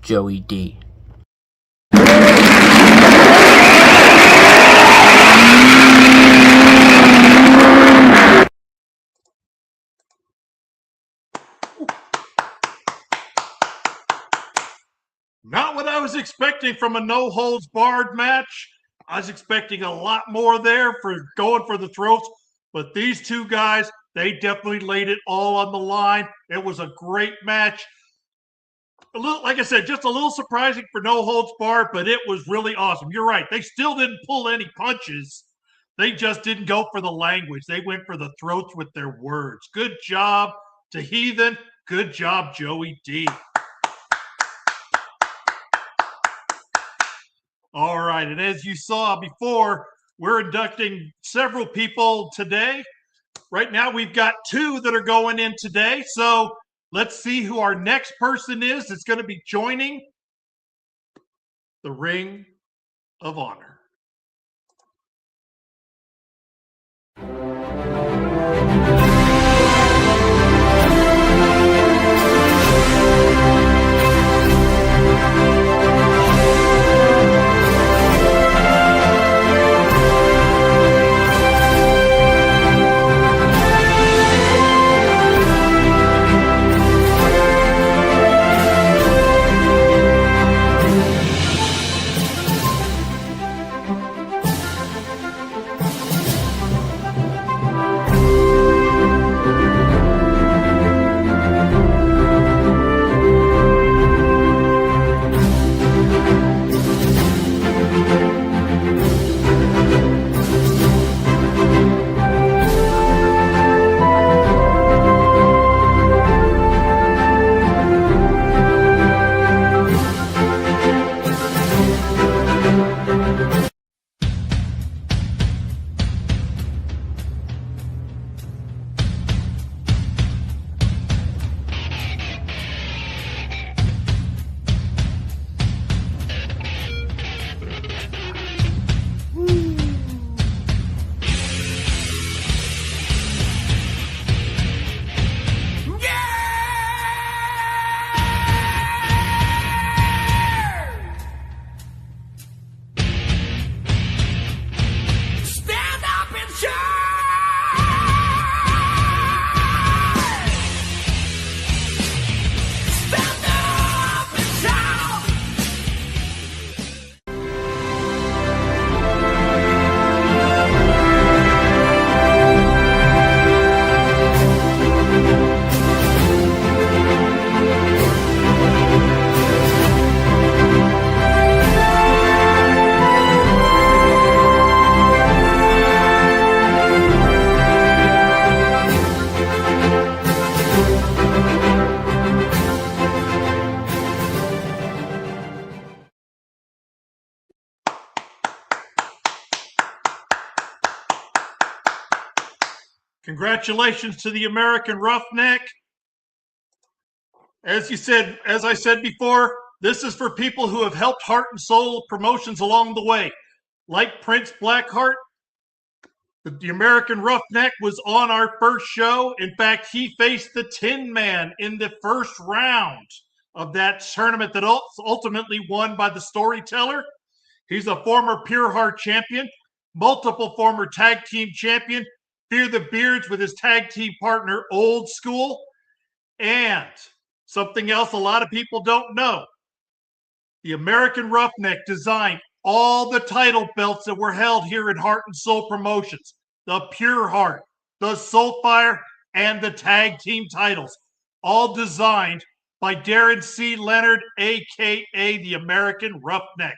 Joey D. Not what I was expecting from a no-holds-barred match. I was expecting a lot more there for going for the throats. But these two guys, they definitely laid it all on the line. It was a great match. A little, like I said, just a little surprising for no-holds-barred, but it was really awesome. You're right. They still didn't pull any punches. They just didn't go for the language. They went for the throats with their words. Good job to Heathen. Good job, Joey D. All right, and as you saw before, we're inducting several people today. Right now, we've got 2 that are going in today. So let's see who our next person is that's going to be joining the Ring of Honor. Congratulations to the American Roughneck. As I said before, this is for people who have helped Heart and Soul Promotions along the way. Like Prince Blackheart, the American Roughneck was on our first show. In fact, he faced the Tin Man in the first round of that tournament that ultimately won by the Storyteller. He's a former Pure Heart champion, multiple former tag team champion, Fear the Beards with his tag team partner, Old School. And something else a lot of people don't know. The American Roughneck designed all the title belts that were held here in Heart and Soul Promotions. The Pure Heart, the Soulfire, and the tag team titles. All designed by Darren C. Leonard, a.k.a. the American Roughneck.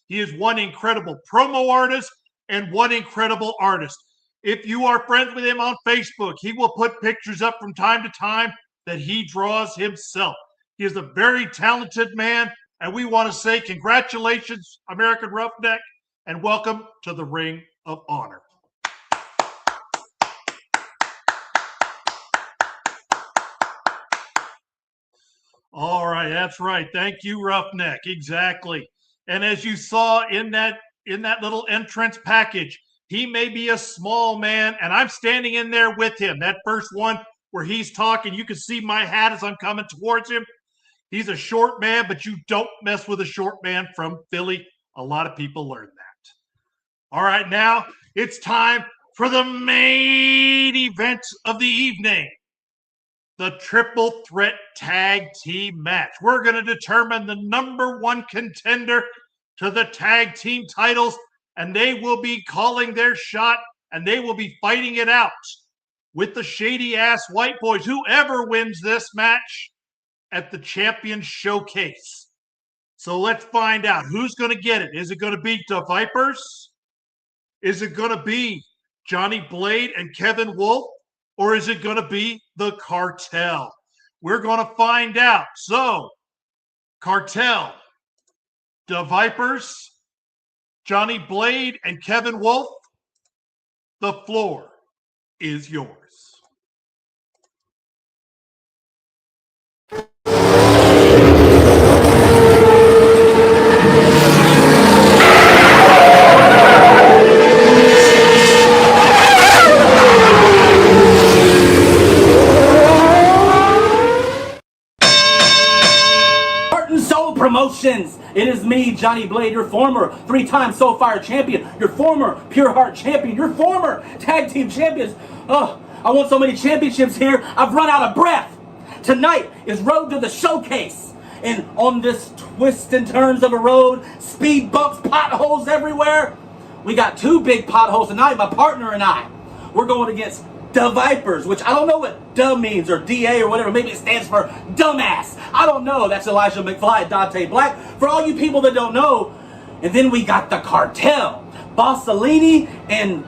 He is one incredible promo artist and one incredible artist. If you are friends with him on Facebook, he will put pictures up from time to time that he draws himself. He is a very talented man, and we want to say congratulations, American Roughneck, and welcome to the Ring of Honor. All right, that's right. Thank you, Roughneck. Exactly. And as you saw in that little entrance package, he may be a small man, and I'm standing in there with him. That first one where he's talking, you can see my hat as I'm coming towards him. He's a short man, but you don't mess with a short man from Philly. A lot of people learn that. All right, now it's time for the main event of the evening. The triple threat tag team match. We're going to determine the #1 contender to the tag team titles, and they will be calling their shot, and they will be fighting it out with the shady-ass White Boys. Whoever wins this match at the Champions Showcase. So let's find out who's going to get it. Is it going to be the Vipers? Is it going to be Johnny Blade and Kevin Wolf? Or is it going to be the Cartel? We're going to find out. So, Cartel, the Vipers, Johnny Blade, and Kevin Wolf, the floor is yours. Promotions. It is me, Johnny Blade, your former 3-time Soulfire champion, your former Pure Heart champion, your former tag team champions. Oh, I won so many championships here, I've run out of breath. Tonight is Road to the Showcase. And on this twists and turns of a road, speed bumps, potholes everywhere. We got 2 big potholes tonight, my partner and I. We're going against the Vipers, which I don't know what "duh" means, or DA, or whatever. Maybe it stands for dumbass. I don't know. That's Elijah McFly and Dante Black. For all you people that don't know. And then we got the Cartel, Bossolini, and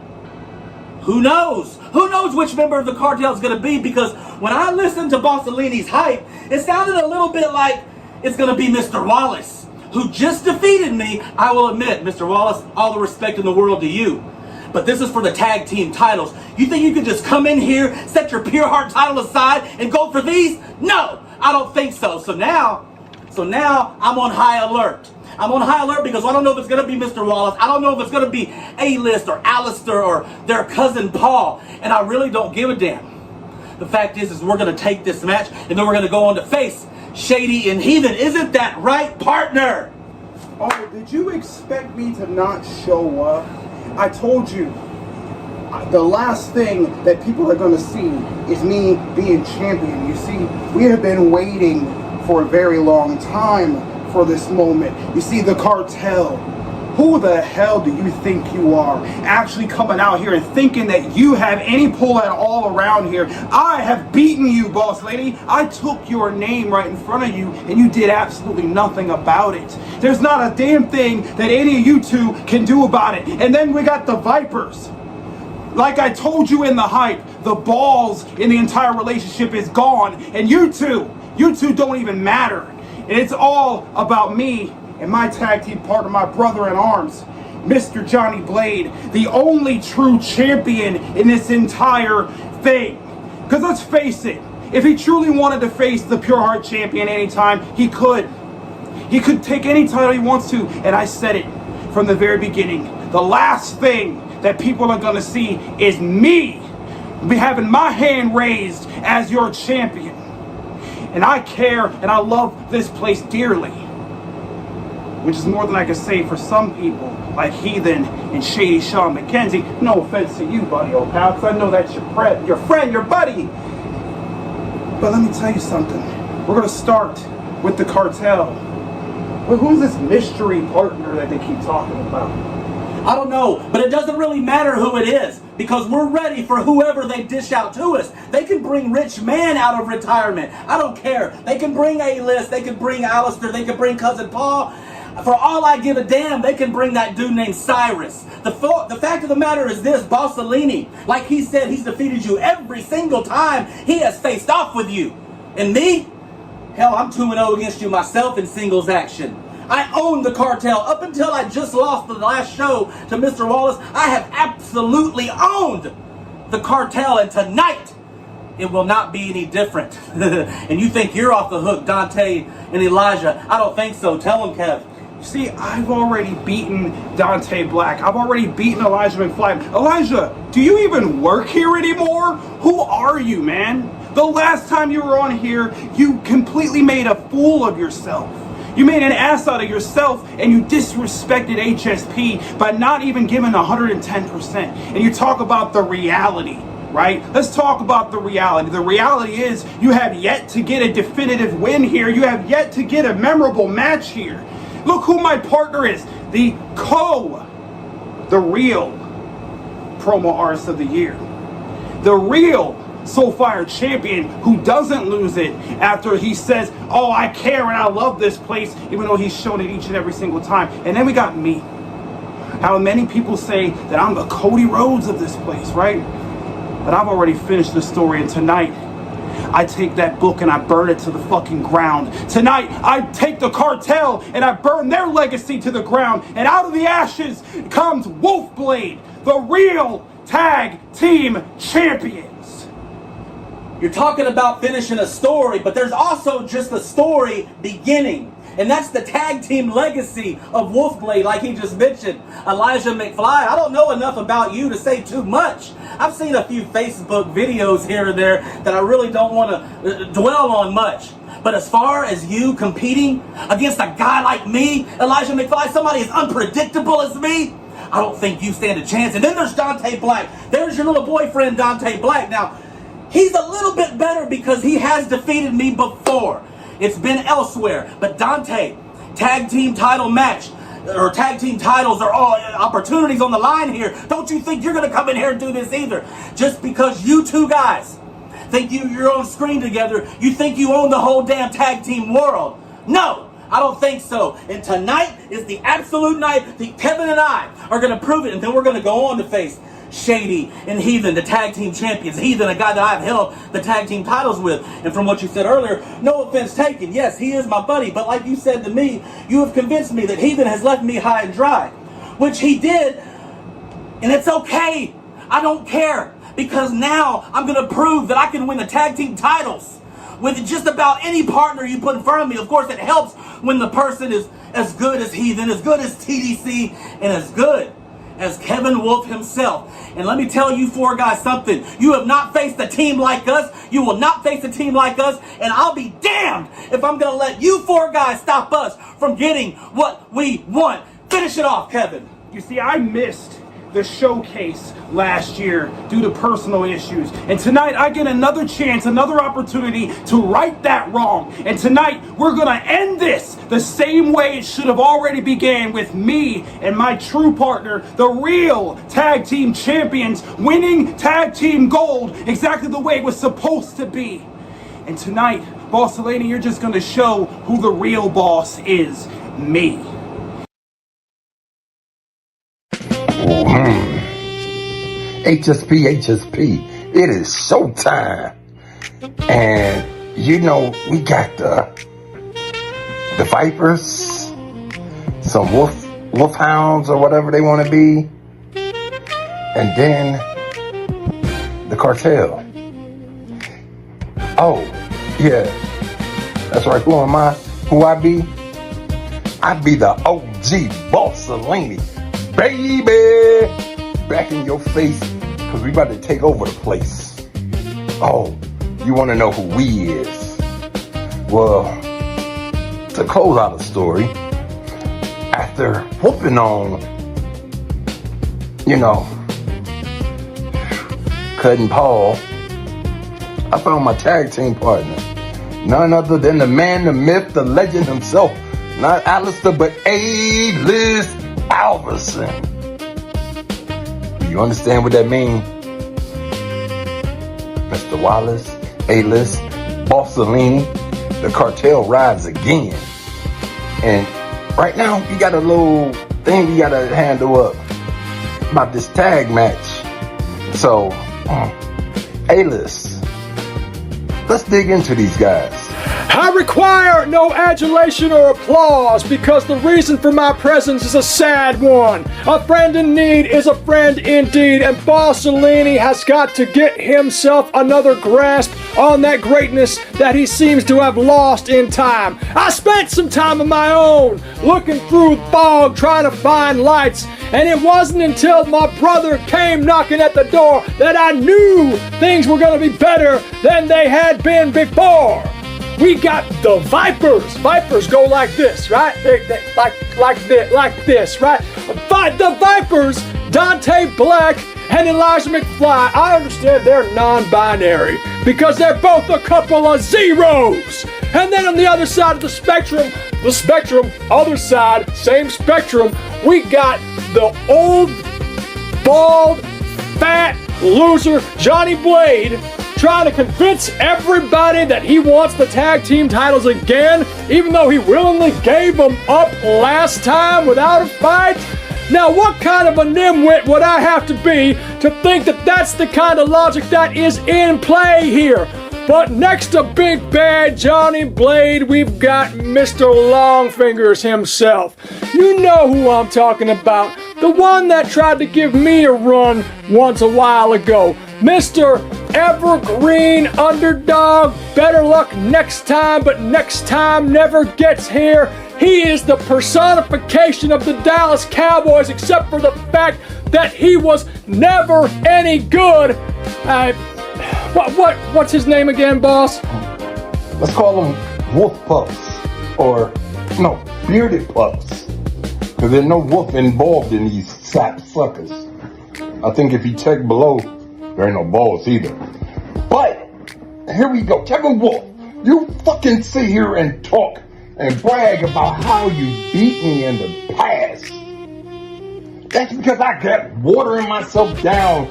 who knows? Who knows which member of the Cartel is going to be? Because when I listened to Bossolini's hype, it sounded a little bit like it's going to be Mr. Wallace, who just defeated me. I will admit, Mr. Wallace, all the respect in the world to you. But this is for the tag team titles. You think you could just come in here, set your Pure Heart title aside, and go for these? No, I don't think so. So now I'm on high alert. I'm on high alert because I don't know if it's going to be Mr. Wallace. I don't know if it's going to be A-List or Alistair or their cousin Paul. And I really don't give a damn. The fact is we're going to take this match, and then we're going to go on to face Shady and Heathen. Isn't that right, partner? Oh, did you expect me to not show up? I told you, the last thing that people are going to see is me being champion. You see, we have been waiting for a very long time for this moment. You see, the Cartel, who the hell do you think you are? Actually coming out here and thinking that you have any pull at all around here. I have beaten you, boss lady. I took your name right in front of you, and you did absolutely nothing about it. There's not a damn thing that any of you two can do about it. And then we got the Vipers. Like I told you in the hype, the balls in the entire relationship is gone, and you two don't even matter. And it's all about me and my tag team partner, my brother in arms, Mr. Johnny Blade, the only true champion in this entire thing. Because let's face it, if he truly wanted to face the Pure Heart champion anytime, he could. He could take any title he wants to, and I said it from the very beginning. The last thing that people are going to see is me having my hand raised as your champion. And I care and I love this place dearly, which is more than I can say for some people like Heathen and Shady Sean McKenzie. No offense to you, buddy, old pal, because I know that's your friend, your buddy. But let me tell you something. We're going to start with the cartel. Well, who's this mystery partner that they keep talking about? I don't know, but it doesn't really matter who it is, because we're ready for whoever they dish out to us. They can bring Rich Man out of retirement. I don't care. They can bring A-List. They can bring Alistair. They can bring Cousin Paul. For all I give a damn, they can bring that dude named Cyrus. The fact of the matter is this, Bossellini, like he said, he's defeated you every single time he has faced off with you. And me? Hell, I'm 2-0 against you myself in singles action. I own the cartel. Up until I just lost the last show to Mr. Wallace, I have absolutely owned the cartel, and tonight it will not be any different. And you think you're off the hook, Dante and Elijah? I don't think so. Tell him, Kev. See, I've already beaten Dante Black. I've already beaten Elijah McFly. Elijah, do you even work here anymore? Who are you, man? The last time you were on here, you completely made a fool of yourself. You made an ass out of yourself, and you disrespected HSP by not even giving 110%. And you talk about the reality, right? Let's talk about the reality. The reality is you have yet to get a definitive win here. You have yet to get a memorable match here. Look who my partner is. The real promo artist of the year. The real Soulfire champion who doesn't lose it after he says, oh, I care and I love this place, even though he's shown it each and every single time. And then we got me. How many people say that I'm the Cody Rhodes of this place, right? But I've already finished the story, and tonight I take that book and I burn it to the fucking ground. Tonight I take the cartel and I burn their legacy to the ground, and out of the ashes comes Wolfblade, the real tag team champions. You're talking about finishing a story, but there's also just a story beginning. And that's the tag team legacy of Wolfblade, like he just mentioned. Elijah McFly, I don't know enough about you to say too much. I've seen a few Facebook videos here and there that I really don't want to dwell on much. But as far as you competing against a guy like me, Elijah McFly, somebody as unpredictable as me, I don't think you stand a chance. And then there's Dante Black. There's your little boyfriend, Dante Black. Now, he's a little bit better because he has defeated me before. It's been elsewhere. But Dante, tag team title match, or tag team titles are all opportunities on the line here. Don't you think you're going to come in here and do this either? Just because you two guys think you're on screen together, you think you own the whole damn tag team world. No, I don't think so. And tonight is the absolute night that Kevin and I are going to prove it. And then we're going to go on to face Shady and Heathen, the tag team champions. Heathen, a guy that I've held the tag team titles with. And from what you said earlier, no offense taken. Yes, he is my buddy. But like you said to me, you have convinced me that Heathen has left me high and dry. Which he did. And it's okay. I don't care. Because now I'm going to prove that I can win the tag team titles with just about any partner you put in front of me. Of course, it helps when the person is as good as Heathen, as good as TDC, and as good as Kevin Wolf himself. And let me tell you four guys something. You have not faced a team like us. You will not face a team like us. And I'll be damned if I'm going to let you four guys stop us from getting what we want. Finish it off, Kevin. You see, I missed the showcase last year due to personal issues. And tonight I get another chance, another opportunity to right that wrong. And tonight we're gonna end this the same way it should have already began, with me and my true partner, the real tag team champions, winning tag team gold exactly the way it was supposed to be. And tonight, Boss Lady, you're just gonna show who the real boss is. Me. HSP, it is showtime. And you know, we got the Vipers, some wolfhounds or whatever they want to be, and then the cartel. Oh, yeah. That's right. Who am I? Who I be? I be the OG Bossalini, baby. Back in your face, because we about to take over the place. Oh, you want to know who we is? Well, to close out the story, after whooping on, Cutting Paul, I found my tag team partner. None other than the man, the myth, the legend himself. Not Alistair, but A-List Alverson. Do you understand what that means? Mr. Wallace, A-List, Bossalini, the cartel rides again. And right now, you got a little thing you gotta handle up about this tag match. So, A-List, let's dig into these guys. I require no adulation or applause because the reason for my presence is a sad one. A friend in need is a friend indeed, and Bossalini has got to get himself another grasp on that greatness that he seems to have lost in time. I spent some time of my own looking through fog trying to find lights, and it wasn't until my brother came knocking at the door that I knew things were going to be better than they had been before. We got the Vipers. Vipers go like this, right? Like this, right? The Vipers, Dante Black and Elijah McFly. I understand they're non-binary because they're both a couple of zeros. And then on the other side of the spectrum, other side, same spectrum, we got the old, bald, fat loser Johnny Blade trying to convince everybody that he wants the tag team titles again, even though he willingly gave them up last time without a fight. Now, what kind of a nimwit would I have to be to think that that's the kind of logic that is in play here? But next to Big Bad Johnny Blade, we've got Mr. Longfingers himself. You know who I'm talking about. The one that tried to give me a run once a while ago. Mr. Evergreen Underdog. Better luck next time, but next time never gets here. He is the personification of the Dallas Cowboys, except for the fact that he was never any good. What's his name again, boss? Let's call him Wolf Puffs, or no, Bearded Puffs, because there's no wolf involved in these sap suckers. I think if you check below, there ain't no balls either. But here we go, Kevin Wolf. You fucking sit here and talk and brag about how you beat me in the past. That's because I kept watering myself down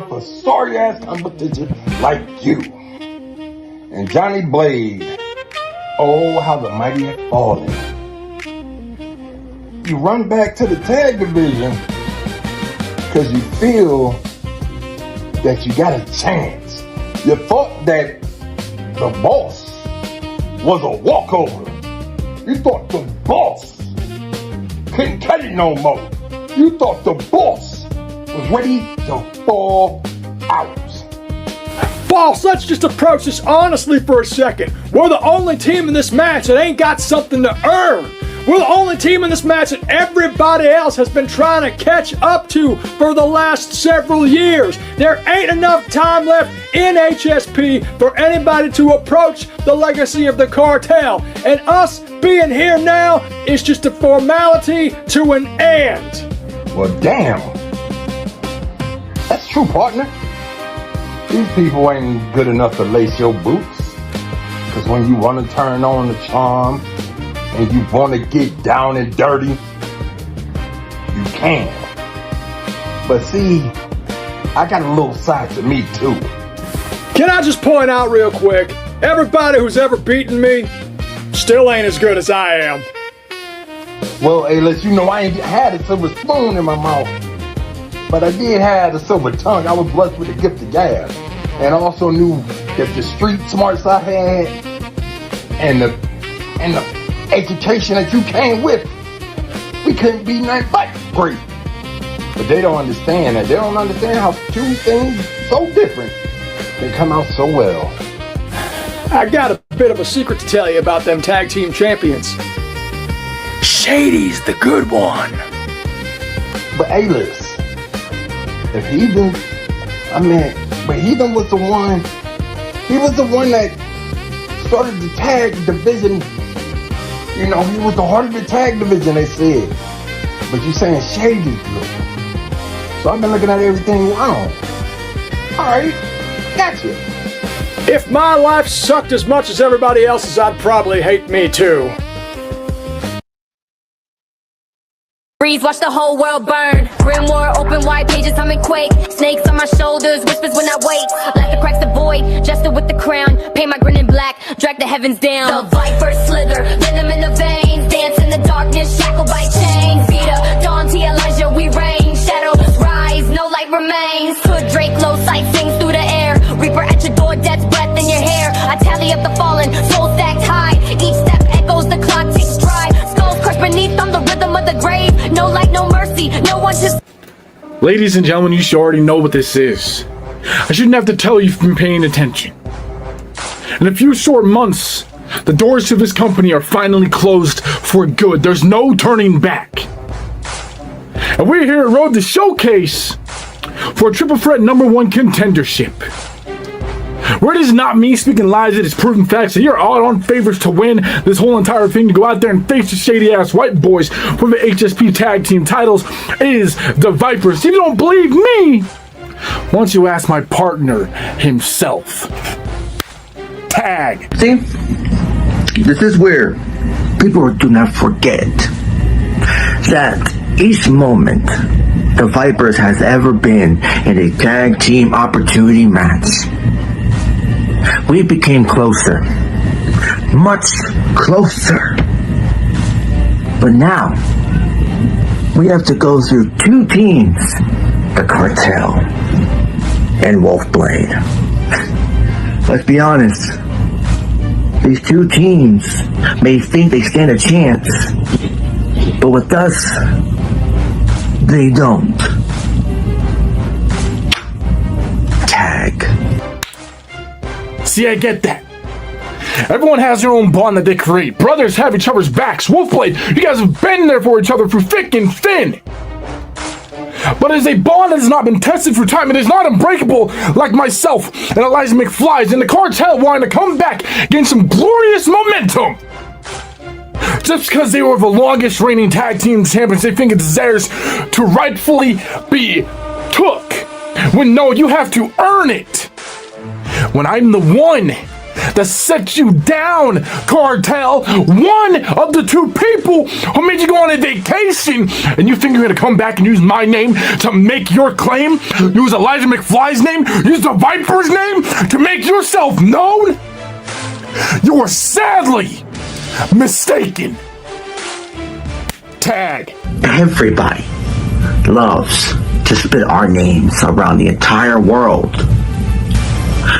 for sorry ass competition like you. And Johnny Blade, oh how the mighty have fallen. You run back to the tag division because you feel that you got a chance. You thought that the boss was a walkover. You thought the boss couldn't cut it no more. You thought the boss was ready to fall out. Boss, let's just approach this honestly for a second. We're the only team in this match that ain't got something to earn. We're the only team in this match that everybody else has been trying to catch up to for the last several years. There ain't enough time left in HSP for anybody to approach the legacy of the cartel. And us being here now is just a formality to an end. Well, damn. That's true, partner. These people ain't good enough to lace your boots. Because when you want to turn on the charm and you want to get down and dirty, you can. But see, I got a little side to me too. Can I just point out real quick, everybody who's ever beaten me still ain't as good as I am. Well, hey, let you know I ain't had a silver spoon in my mouth, but I did have a silver tongue. I was blessed with the gift of gab, and I also knew that the street smarts I had and the education that you came with, we couldn't be nothing but great. But they don't understand that. They don't understand how two things so different can come out so well. I got a bit of a secret to tell you about them tag team champions. Shady's the good one. But A-list, if Heathen, but Heathen was the one, he was the one that started the tag division. You know, he was the heart of the tag division, they said. But you saying Shady's good. So I've been looking at everything wrong. Alright, gotcha. If my life sucked as much as everybody else's, I'd probably hate me too. Breeze, watch the whole world burn. Grimoire, open wide pages, I'm in quake. Snakes on my shoulders, whispers when I wake. Like the cracks avoid, jester with the crown. Paint my grin in black, drag the heavens down. The viper slither, venom in the veins. Dance in the darkness, shackled by chains. Vita, Dante, Elijah, we reign. Shadows rise, no light remains. Hood Drake, low sight sings through the air. Reaper at your door, death's breath in your hair. I tally up the fallen, soul stacked high. Each step echoes, the clock ticks dry. Skulls crushed beneath on the rhythm of the grave. No light, no mercy, no one to... Ladies and gentlemen, you should already know what this is. I shouldn't have to tell you if you've been paying attention. In a few short months, the doors to this company are finally closed for good. There's no turning back. And we're here at Road to Showcase for a triple threat #1 contendership. Where it is not me speaking lies, it is proven facts that you're all on favorites to win this whole entire thing, to go out there and face the shady ass white boys for the HSP tag team titles is the Vipers. If you don't believe me, why don't you ask my partner himself? Tag. See, this is where people do not forget that each moment the Vipers has ever been in a tag team opportunity match, we became closer, much closer. But now, we have to go through two teams, the Cartel and Wolfblade. Let's be honest, these two teams may think they stand a chance, but with us, they don't. Tag. See, I get that. Everyone has their own bond that they create. Brothers have each other's backs. Wolfblade, you guys have been there for each other through thick and thin. But it is a bond that has not been tested through time. It is not unbreakable like myself and Elijah McFlies and the Cartel wanting to come back, gain some glorious momentum. Just because they were the longest reigning tag team champions, they think it's theirs to rightfully be took. When no, you have to earn it. When I'm the one that set you down, Cartel, one of the two people who made you go on a vacation, and you think you're gonna come back and use my name to make your claim? Use Elijah McFly's name? Use the Viper's name to make yourself known? You are sadly mistaken. Tag. Everybody loves to spit our names around the entire world.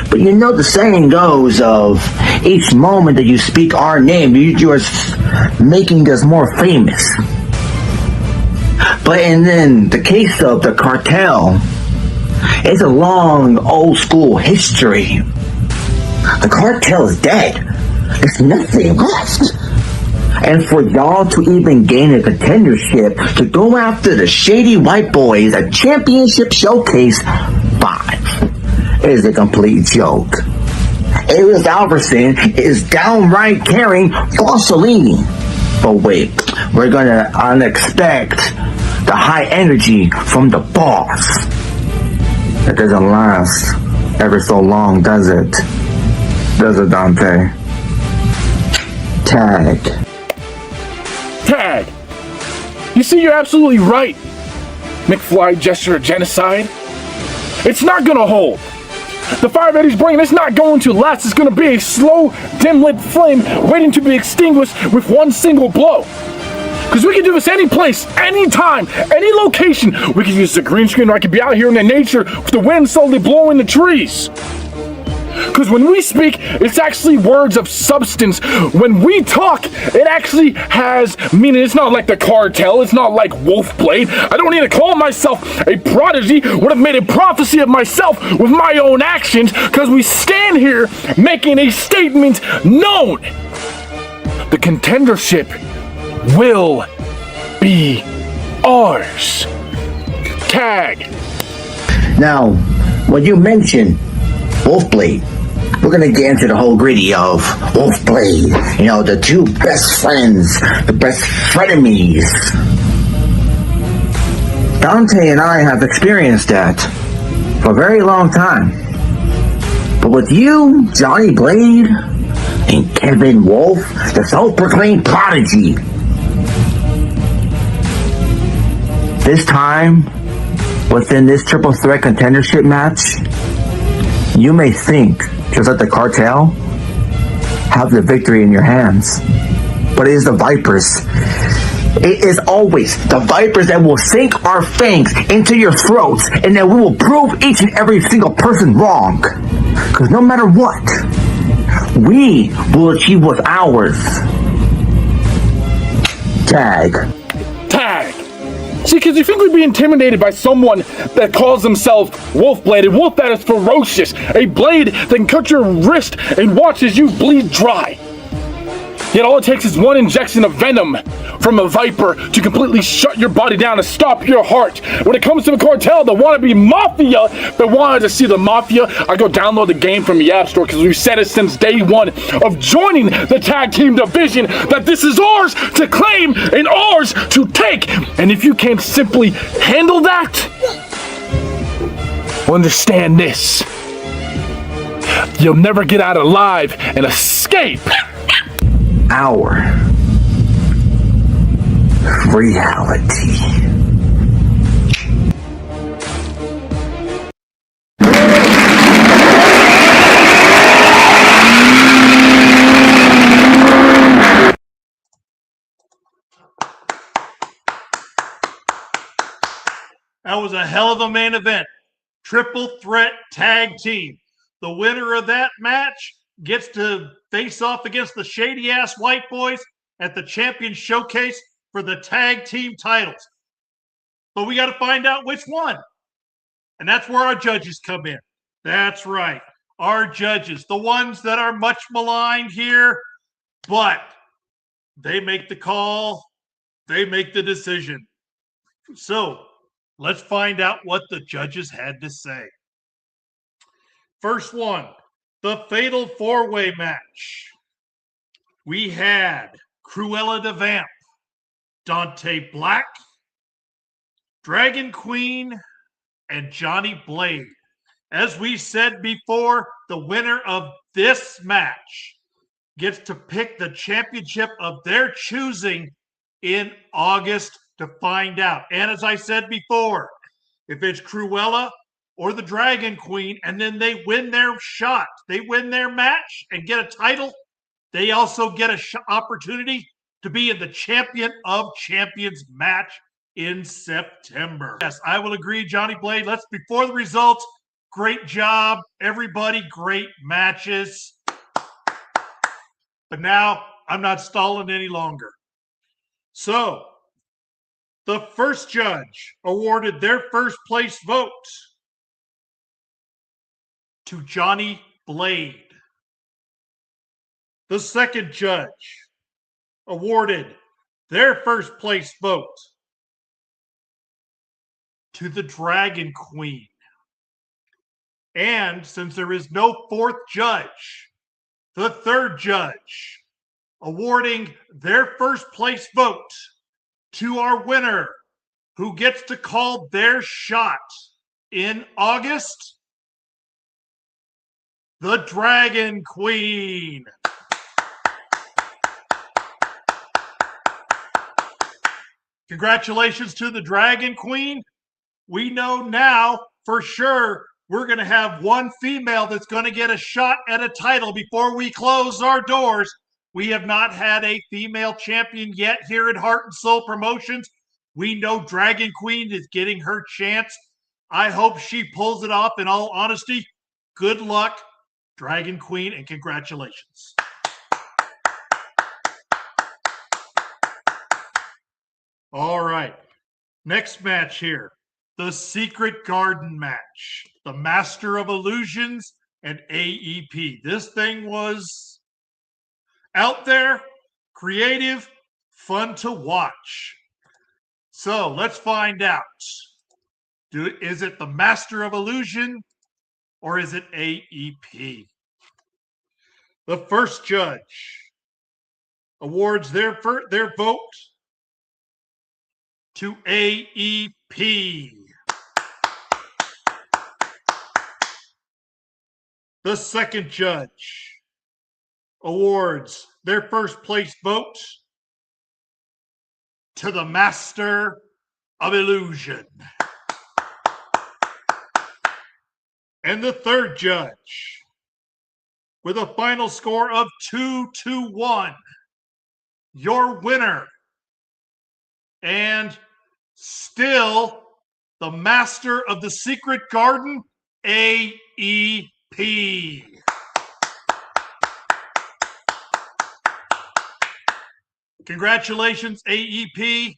But you know the saying goes of each moment that you speak our name, you are making us more famous. But in the case of the Cartel, it's a long old school history. The Cartel is dead. There's nothing left. And for y'all to even gain a contendership to go after the Shady White Boys at Championship Showcase 5 is a complete joke. Elias Alverson is downright carrying Fossolini. But wait, we're gonna unexpect the high energy from the boss. It doesn't last ever so long, does it? Does it, Dante? Tag. Tag. You see, you're absolutely right. McFly gesture of genocide. It's not gonna hold. The fire that he's bringing is not going to last. It's going to be a slow, dim-lit flame waiting to be extinguished with one single blow. Because we can do this any place, anytime, any location. We can use the green screen, or I could be out here in the nature with the wind slowly blowing the trees. Because when we speak, it's actually words of substance. When we talk, it actually has meaning. It's not like the cartel. It's not like Wolfblade. I don't need to call myself a prodigy. Would have made a prophecy of myself with my own actions, because we stand here making a statement known. The contendership will be ours. Tag. Now, when you mention Wolfblade, we're gonna get into the whole gritty of Wolfblade. You know, the two best friends, the best frenemies. Dante and I have experienced that for a very long time. But with you, Johnny Blade, and Kevin Wolf, the self-proclaimed prodigy, this time, within this triple threat contendership match, you may think, just like the cartel, have the victory in your hands. But it is the Vipers. It is always the Vipers that will sink our fangs into your throats, and that we will prove each and every single person wrong. Because no matter what, we will achieve what's ours. Tag. Tag. See, because you think we'd be intimidated by someone that calls themselves Wolfblade, a wolf that is ferocious, a blade that can cut your wrist and watch as you bleed dry. Yet all it takes is one injection of venom from a viper to completely shut your body down and stop your heart. When it comes to the cartel, the wannabe mafia that wanted to see the mafia, I go download the game from the App Store, because we've said it since day one of joining the tag team division that this is ours to claim and ours to take. And if you can't simply handle that, well, understand this. You'll never get out alive and escape our reality. That was a hell of a main event. Triple threat tag team. The winner of that match gets to face off against the shady ass white boys at the champion showcase for the tag team titles. But we got to find out which one. And that's where our judges come in. That's right. Our judges, the ones that are much maligned here, but they make the call, they make the decision. So let's find out what the judges had to say. First one, the Fatal 4-Way match. We had Cruella de Vamp, Dante Black, Dragon Queen, and Johnny Blade. As we said before, the winner of this match gets to pick the championship of their choosing in August to find out. And as I said before, if it's Cruella or the Dragon Queen, and then they win their shot, they win their match and get a title, they also get an opportunity to be in the Champion of Champions match in September. Yes, I will agree, Johnny Blade. Let's, before the results, great job, everybody, great matches. But now I'm not stalling any longer. So, the first judge awarded their first place vote to Johnny Blade. The second judge awarded their first place vote to the Dragon Queen. And since there is no fourth judge, the third judge awarding their first place vote to our winner, who gets to call their shot in August, the Dragon Queen. Congratulations to the Dragon Queen. We know now for sure we're going to have one female that's going to get a shot at a title before we close our doors. We have not had a female champion yet here at Heart and Soul Promotions. We know Dragon Queen is getting her chance. I hope she pulls it off. In all honesty, good luck. Dragon Queen, and congratulations. All right. Next match here. The Secret Garden match. The Master of Illusions and AEP. This thing was out there, creative, fun to watch. So let's find out. Is it the Master of Illusion or is it AEP? The first judge awards their vote to AEP. The second judge awards their first place vote to the Master of Illusion. And the third judge, with a final score of 2-1, your winner, and still the Master of the Secret Garden, AEP. Congratulations, AEP.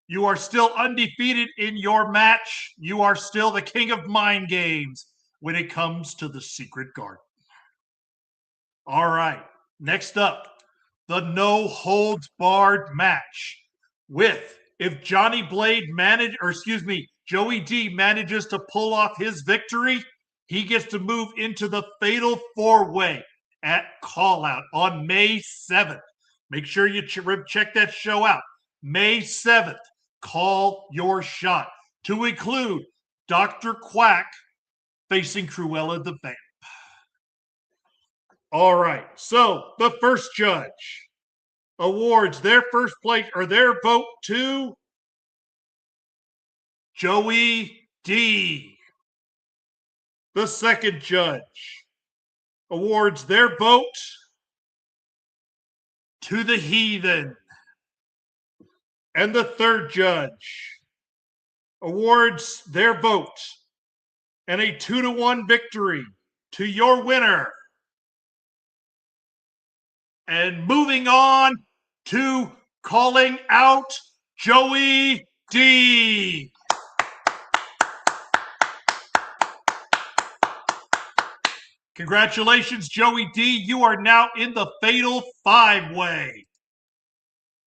You are still undefeated in your match. You are still the king of mind games when it comes to the Secret Garden. All right, next up, the no holds barred match with, if Johnny Blade Joey D manages to pull off his victory, he gets to move into the Fatal 4-Way at Call Out on May 7th. Make sure you check that show out. May 7th, Call Your Shot, to include Dr. Quack facing Cruella the Vamp. All right, so the first judge awards their first place or their vote to Joey D. The second judge awards their vote to the Heathen. And the third judge awards their vote and a 2-1 victory to your winner. And moving on to calling out Joey D. Congratulations, Joey D. You are now in the Fatal 5-Way.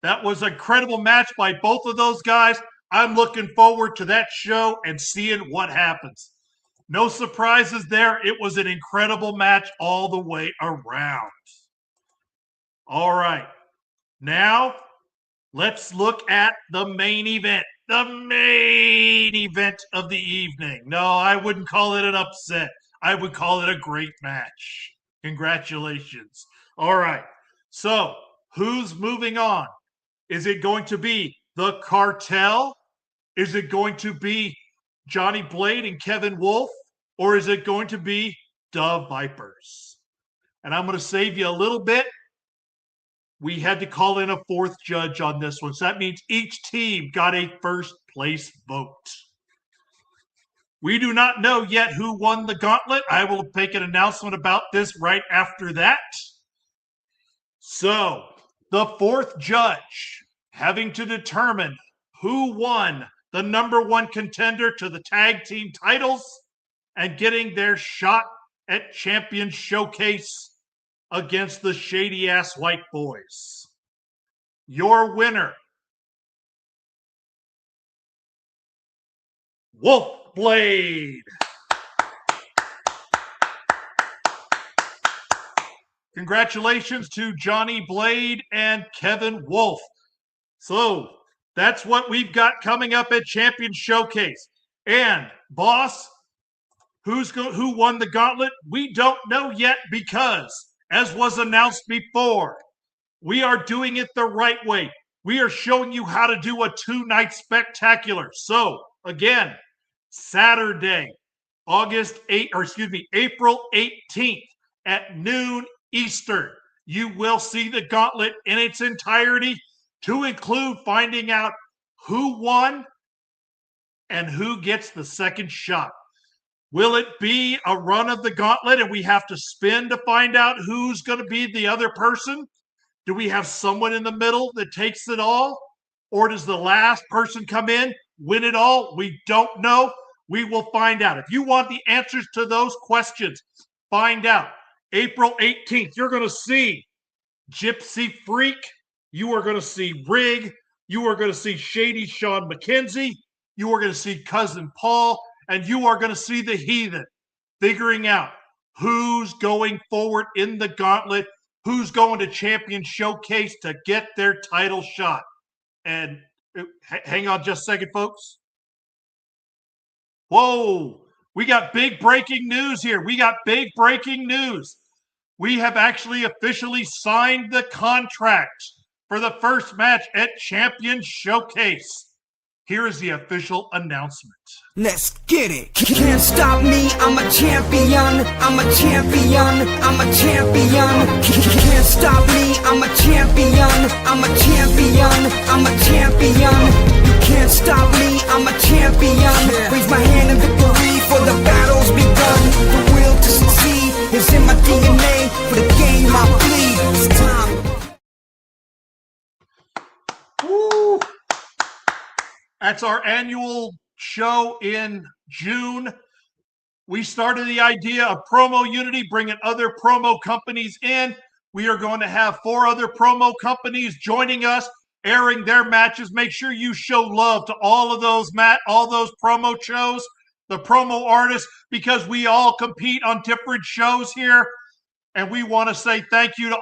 That was an incredible match by both of those guys. I'm looking forward to that show and seeing what happens. No surprises there. It was an incredible match all the way around. All right. Now, let's look at the main event. The main event of the evening. No, I wouldn't call it an upset. I would call it a great match. Congratulations. All right. So, who's moving on? Is it going to be the Cartel? Is it going to be Johnny Blade and Kevin Wolf? Or is it going to be the Vipers? And I'm going to save you a little bit. We had to call in a fourth judge on this one. So that means each team got a first place vote. We do not know yet who won the gauntlet. I will make an announcement about this right after that. So, the fourth judge having to determine who won the #1 contender to the tag team titles and getting their shot at Champion Showcase against the shady ass white boys. Your winner, Wolf Blade. Congratulations to Johnny Blade and Kevin Wolf. So that's what we've got coming up at Champion Showcase. And boss, who won the gauntlet? We don't know yet because, as was announced before, we are doing it the right way. We are showing you how to do a 2-night spectacular. So again, Saturday, April 18th at noon Eastern, you will see the gauntlet in its entirety, to include finding out who won and who gets the second shot. Will it be a run of the gauntlet and we have to spin to find out who's going to be the other person? Do we have someone in the middle that takes it all? Or does the last person come in, win it all? We don't know. We will find out. If you want the answers to those questions, find out. April 18th, you're going to see Gypsy Freak. You are going to see Rig. You are going to see Shady Sean McKenzie. You are going to see Cousin Paul. And you are going to see the Heathen figuring out who's going forward in the gauntlet, who's going to Champion Showcase to get their title shot. And hang on just a second, folks. Whoa, we got big breaking news here. We got big breaking news. We have actually officially signed the contract for the first match at Champion Showcase. Here is the official announcement. Let's get it. Can't stop me, I'm a champion. I'm a champion. I'm a champion. Can't stop me, I'm a champion. I'm a champion. I'm a champion. You can't stop me, I'm a champion. Raise my hand in victory for the battle's begun. The will to succeed is in my DNA. For the game I bleed. It's time. Woo. That's our annual show in June. We started the idea of Promo Unity, bringing other promo companies in. We are going to have 4 other promo companies joining us, airing their matches. Make sure you show love to all of those, all those promo shows, the promo artists, because we all compete on different shows here. And we want to say thank you to,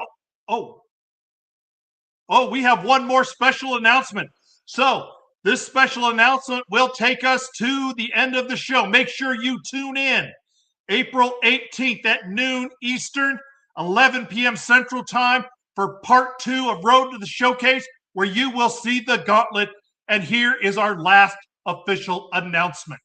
we have one more special announcement. So this special announcement will take us to the end of the show. Make sure you tune in April 18th at noon Eastern, 11 p.m. Central Time for part 2 of Road to the Showcase, where you will see the gauntlet. And here is our last official announcement.